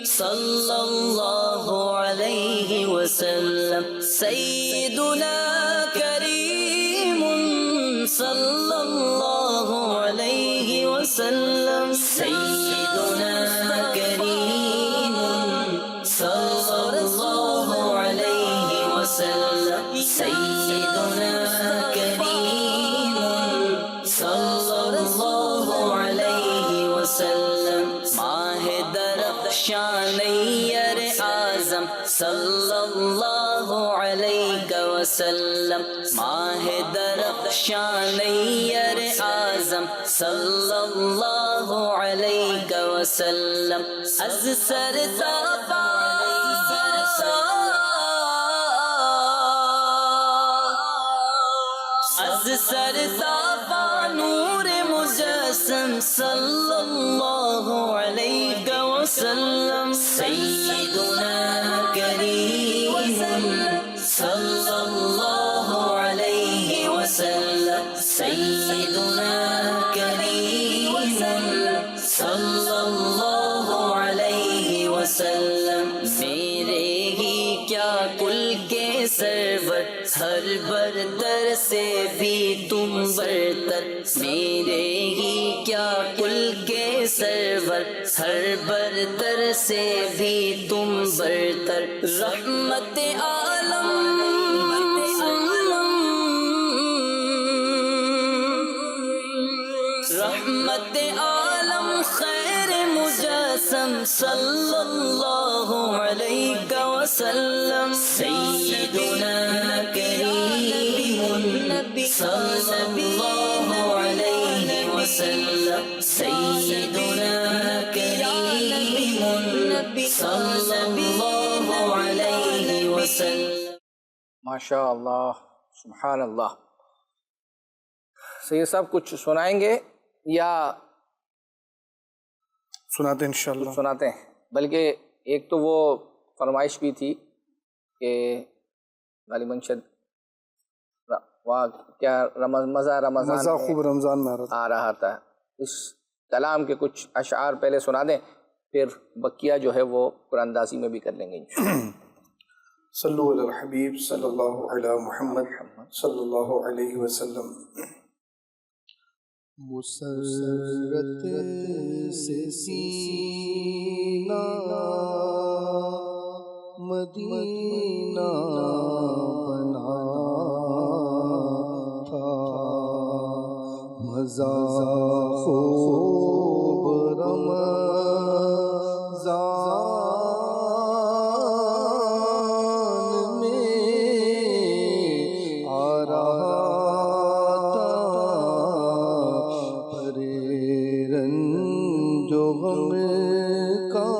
صلى الله عليه وسلم سيدنا كريم صلى الله عليه وسلم سيدنا كريم صلى الله عليه وسلم سيدنا كريم صلى الله عليه وسلم ماہ درخشان یر اعظم صلی اللہ علیہ وسلم ماہ درخشان یر اعظم صلی اللہ علیہ وسلم از سر تابا از سر تابا نور مجسم صلی اللہ علیہ وسلم سیدنا کریم صلی اللہ علیہ وسلم سیدنا کریم صلی اللہ علیہ وسلم میرے ہی کیا کل کے سرور ہر برتر سے بھی تم برتر میرے ہی کیا کل کے سرور ہر برتر سے بھی تم برتر رحمت عالم رحمت عالم خیر مجسم صلی اللہ علیہ وسلم سیدنا کریم صلی اللہ علیہ وسلم سیدنا کریم صلی اللہ علیہ وسلم. ماشاء اللہ سبحان اللہ. سید صاحب کچھ سنائیں گے یا سناتے ہیں انشاءاللہ؟ سناتے ہیں. بلکہ ایک تو وہ فرمائش بھی تھی کہ غالباً کیا مزہ خوب رمضان میں آ رہا تھا. اس کلام کے کچھ اشعار پہلے سنا دیں، پھر بقیہ جو ہے وہ قرآن اندازی میں بھی کر لیں گے انشاءاللہ. صلو علی الحبیب صلی اللہ علی محمد صلی اللہ علیہ وسلم. مسرت سے سینہ مدینہ بنا تھا، مزہ خوب رمضان میں آ رہا غم کا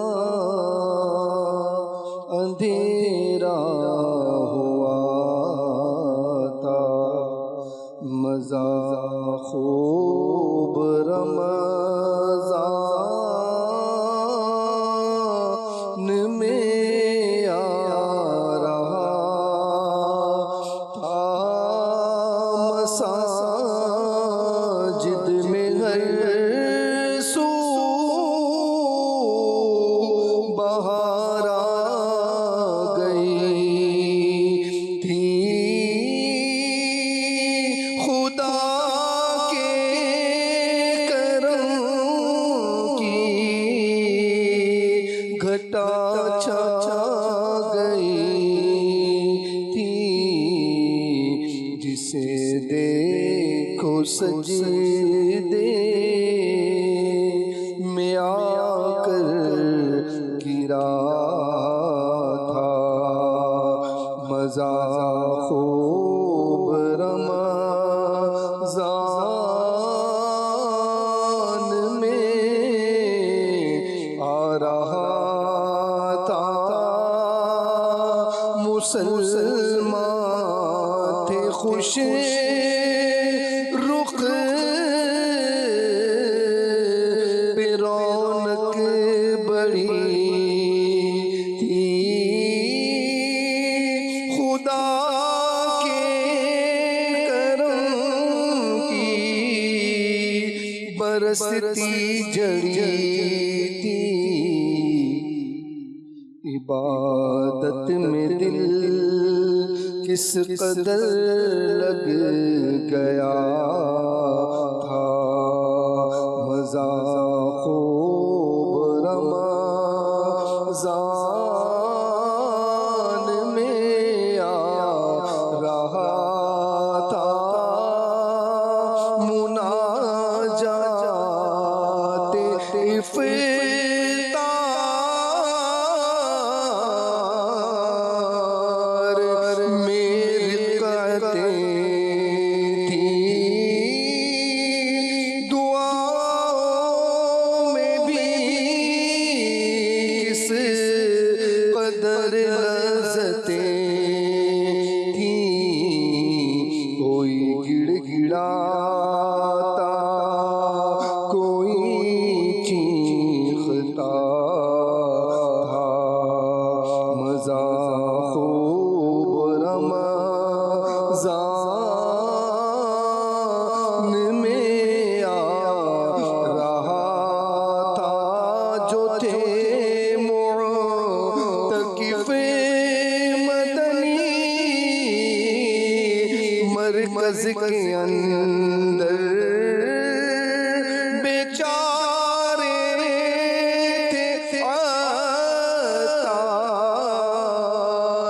اندھیرا ہوا تھا، مزہ خوب رمضان میں آ رہا تھا، مساجد میں ہر بہار آ گئی تھی، خدا کے کرم کی گھٹا چھا گئی تھی، جسے دیکھو سجدے میں آ کر گرا تھا، مزہ خوب رمضان میں آ رہا تھا، مسلمان تھے خوش رخ پہ رونق بڑی تھی، خدا کے کرم کی برستی جڑی تھی، عبادت میں دل کس قدر لگ گیا تھا، مزہ خوب رمضان میں آ رہا تھا، مناجات افطار میری قطعیں تھیں، دعاؤں میں بھی کس قدر لذتیں تھیں، کوئی گڑ گڑاتا کوئی چیختا تھا، مزہ خوب رمضان میں آ رہا تھا، جو تھے معتکف مدنی مرکز کے اندر، بیچارے تھے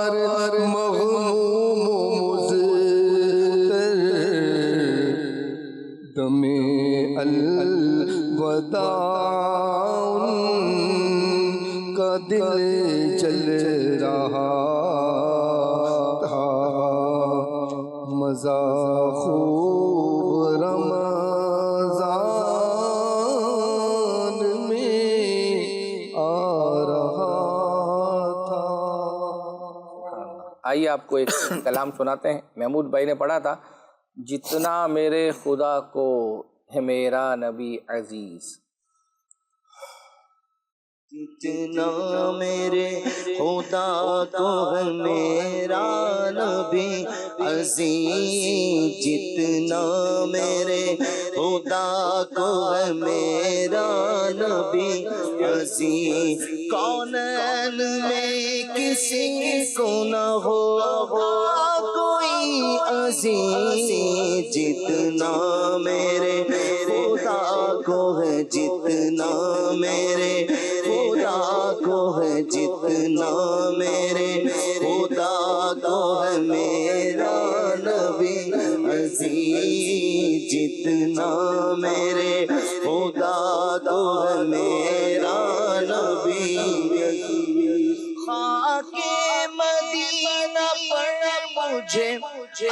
عطار مغموم و مضطر، دم الوداع ان کا دل جل رہا تھا، مزہ خوب رمضان میں آ رہا تھا۔ آئیے آپ کو ایک کلام سناتے ہیں، محمود بھائی نے پڑھا تھا، جتنا میرے خدا کو ہے میرا نبی عزیز، جتنا میرے خدا کو ہے میرا نبی عزیز، جتنا میرے خدا کو ہے میرا نبی عزیز، کونین میں کسی کو نہ ہوگا کوئی عزیز، جتنا میرے خدا کو ہے، جتنا میرے خدا کو ہے، جتنا میرے خدا کو ہے میرا نبی عزیز، جتنا میرے خدا کو ہے میرا نبی عزیز، خاک مدینہ پر مجھے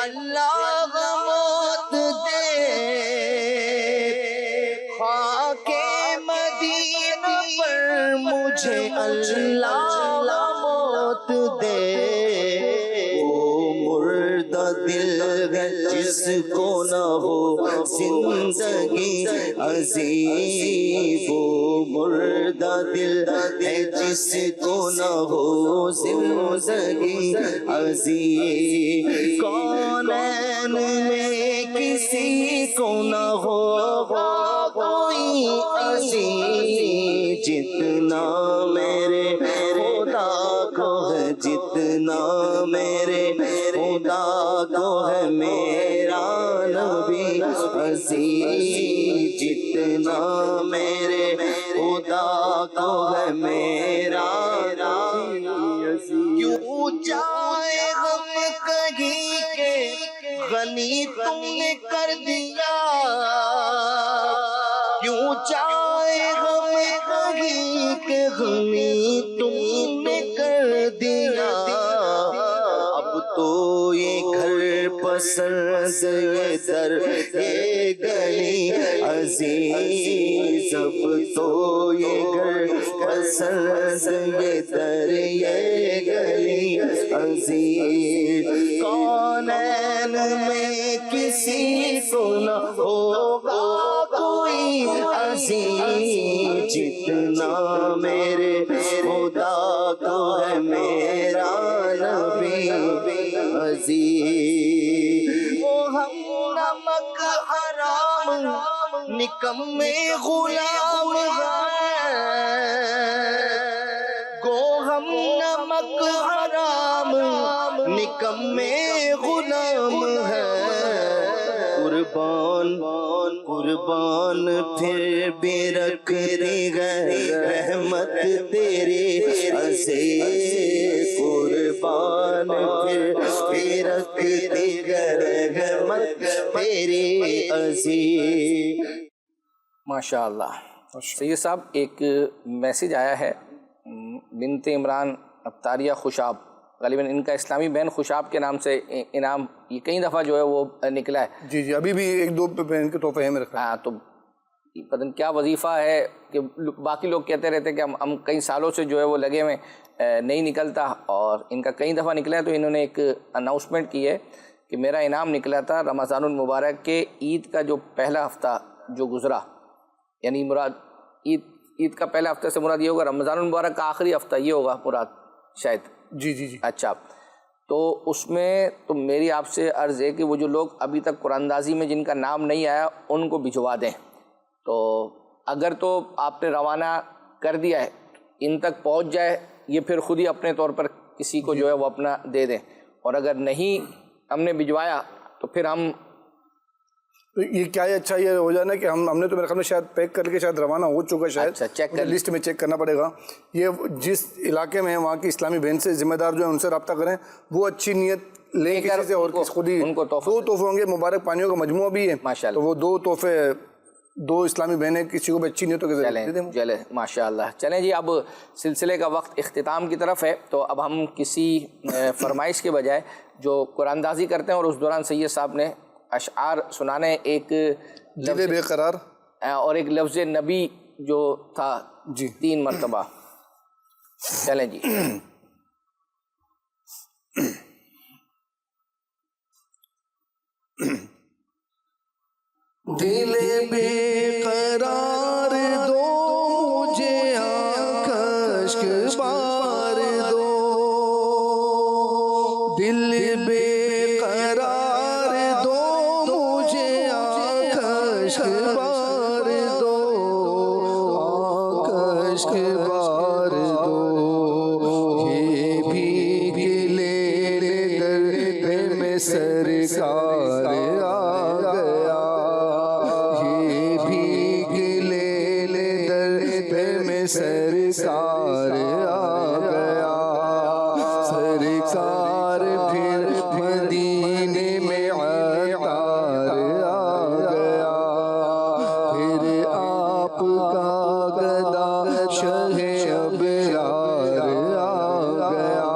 اللہ موت دے، خاک مدینہ پر مجھے اللہ موت دے، وہ مردہ دل ہے جس کو نہ ہو زندگی عزیز، وہ مردہ دل ہے جس کو نہ ہو زندگی عزیز، کونین میں کسی کو نہ ہوگا کوئی عزیز، جتنا میرے خدا کو ہے، جتنا میرے خدا کو ہے میرا نبی عزیز، جتنا میرے خدا کو ہے میرا نبی عزیز، کیوں جائے غم کہیں کہ غنی تم نے کر دیا، کیوں جائے غم کہیں کہ غنی تم نے کر دیا، اب تو یہ گھر پسند یہ در یہ گلی عزیز اب تو یہ گھر پسند یہ در یہ گلی عزیز کونین میں کسی کو نہ ہوگا کوئی عزیز جتنا میرے خدا کو ہے میرا نبی عزیز وہ ہم نمک حرام نکمے غلام ہیں گو ہم نمک حرام نکمے غلام ہیں قربان قربان پھر بھی رکھ دی گئے رحمت تیری عزیز قربان پھر بھی رکھ دی گئے رحمت تیری عزیز. ماشاء اللہ. سید صاحب ایک میسیج آیا ہے بنت عمران ابتاریہ خوشاب، غالباً ان کا اسلامی بہن خوشاب کے نام سے انعام یہ کئی دفعہ جو ہے وہ نکلا ہے. جی ابھی بھی ایک دو بہن کے تحفے ہیں میرے خیال. ہاں تو پتہ نہیں کیا وظیفہ ہے کہ باقی لوگ کہتے رہتے کہ ہم کئی سالوں سے جو ہے وہ لگے ہوئے نہیں نکلتا، اور ان کا کئی دفعہ نکلا ہے. تو انہوں نے ایک اناؤنسمنٹ کی ہے کہ میرا انعام نکلا تھا رمضان المبارک کے عید کا جو پہلا ہفتہ جو گزرا، یعنی مراد عید کا پہلا ہفتہ سے مراد یہ ہوگا رمضان المبارک کا آخری ہفتہ یہ ہوگا مراد شاید. جی اچھا، تو اس میں تو میری آپ سے عرض ہے کہ وہ جو لوگ ابھی تک قرآن اندازی میں جن کا نام نہیں آیا ان کو بھجوا دیں. تو اگر تو آپ نے روانہ کر دیا ہے ان تک پہنچ جائے، یہ پھر خود ہی اپنے طور پر کسی کو جو ہے وہ اپنا دے دیں، اور اگر نہیں ہم نے بھجوایا تو پھر ہم تو یہ کیا ہے اچھا یہ ہو جانا کہ ہم نے تو میرے خیال میں شاید پیک کر کے شاید روانہ ہو چکا ہے، شاید چیک کر لسٹ میں چیک کرنا پڑے گا. یہ جس علاقے میں ہیں وہاں کی اسلامی بہن سے ذمہ دار جو ہیں ان سے رابطہ کریں، وہ اچھی نیت لیں کسی سے، اور خود ہی ان کو دو تحفے ہوں گے. مبارک پانیوں کا مجموعہ بھی ہے ماشاءاللہ، تو وہ دو تحفے دو اسلامی بہنیں کسی کو بھی اچھی نیتوں کے ذریعے چلیں ماشاء اللہ. چلیں جی، اب سلسلے کا وقت اختتام کی طرف ہے، تو اب ہم کسی فرمائش کے بجائے جو قرآن اندازی کرتے ہیں اور اس دوران سید صاحب نے اشعار سنانے، ایک دل بے قرار اور ایک لفظ نبی جو تھا 3 مرتبہ. چلیں جی. دل بے قرار دو مجھے آنکھ اشک بار دو، دل بے قرار دو مجھے آنکھ اشک بار دو، آنکھ اشک بار دو. یہ بھی گلے در میں سرکار آ گیا، سرکار آ گیا، سرکار پھر مدینے میں عطار آ گیا، پھر آپ کا گدا شہ ابرار آ گیا.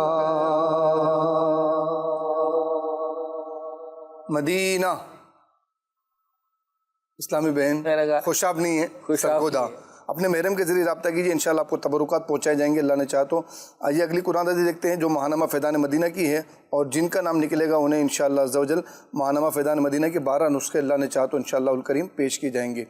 مدینہ اسلامی بہن خوشاب نہیں ہے، سرگودا. اپنے محرم کے ذریعے رابطہ کیجیے، انشاءاللہ آپ کو تبرکات پہنچائے جائیں گے اللہ نے چاہا تو. آئیے اگلی قرآن اندازی دیکھتے ہیں جو ماہنامہ فیضان مدینہ کی ہے، اور جن کا نام نکلے گا انہیں انشاءاللہ عز و جل ماہنامہ فیضان مدینہ کے 12 نسخے اللہ نے چاہا تو انشاءاللہ الکریم پیش کی جائیں گے.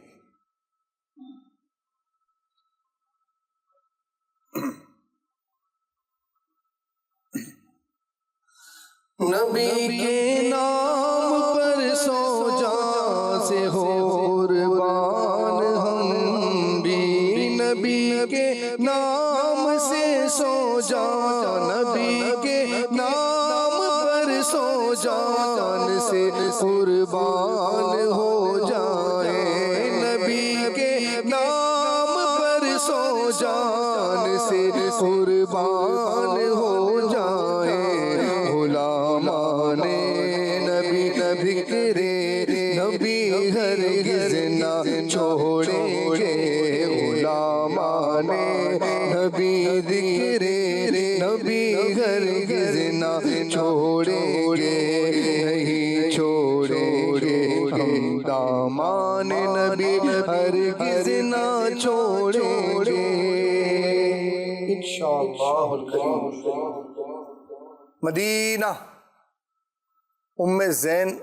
نبی کے نام پر سو جاں سے ہو قربان ہم بھی، نبی کے نام سے سو جان، نبی کے نام پر سو جان سے قربان ہو جائیں، نبی کے نام پر سو جان سے قربان ہو جائیں. غلامان نبی ذکر نبی ہرگز نہ چھوڑیں گے، غلامان نبی ذکر نبی ہرگز نہ چھوڑیں گے، نہیں چھوڑیں دامان نبی ہرگز نہ چھوڑیں گے انشاءاللہ الکریم۔ مدینہ ام زین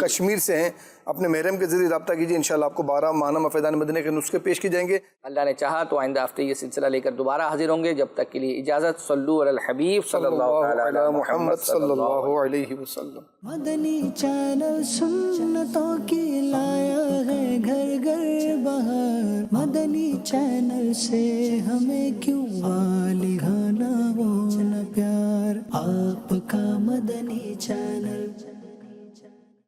کشمیر سے ہیں، اپنے محرم کے ذریعے رابطہ کیجیے، انشاءاللہ آپ کو 12 ماہانہ فیضان مدینہ کے نسخے پیش کی جائیں گے۔ اللہ نے چاہا تو آئندہ ہفتے یہ سلسلہ لے کر دوبارہ حاضر ہوں گے، جب تک کے لیے اجازت۔ صلو علی الحبیب صلی اللہ علی محمد صلی اللہ علیہ وسلم۔ مدنی چینل سنتوں کی لایا ہے گھر گھر بہار، مدنی چینل سے ہمیں کیوں والی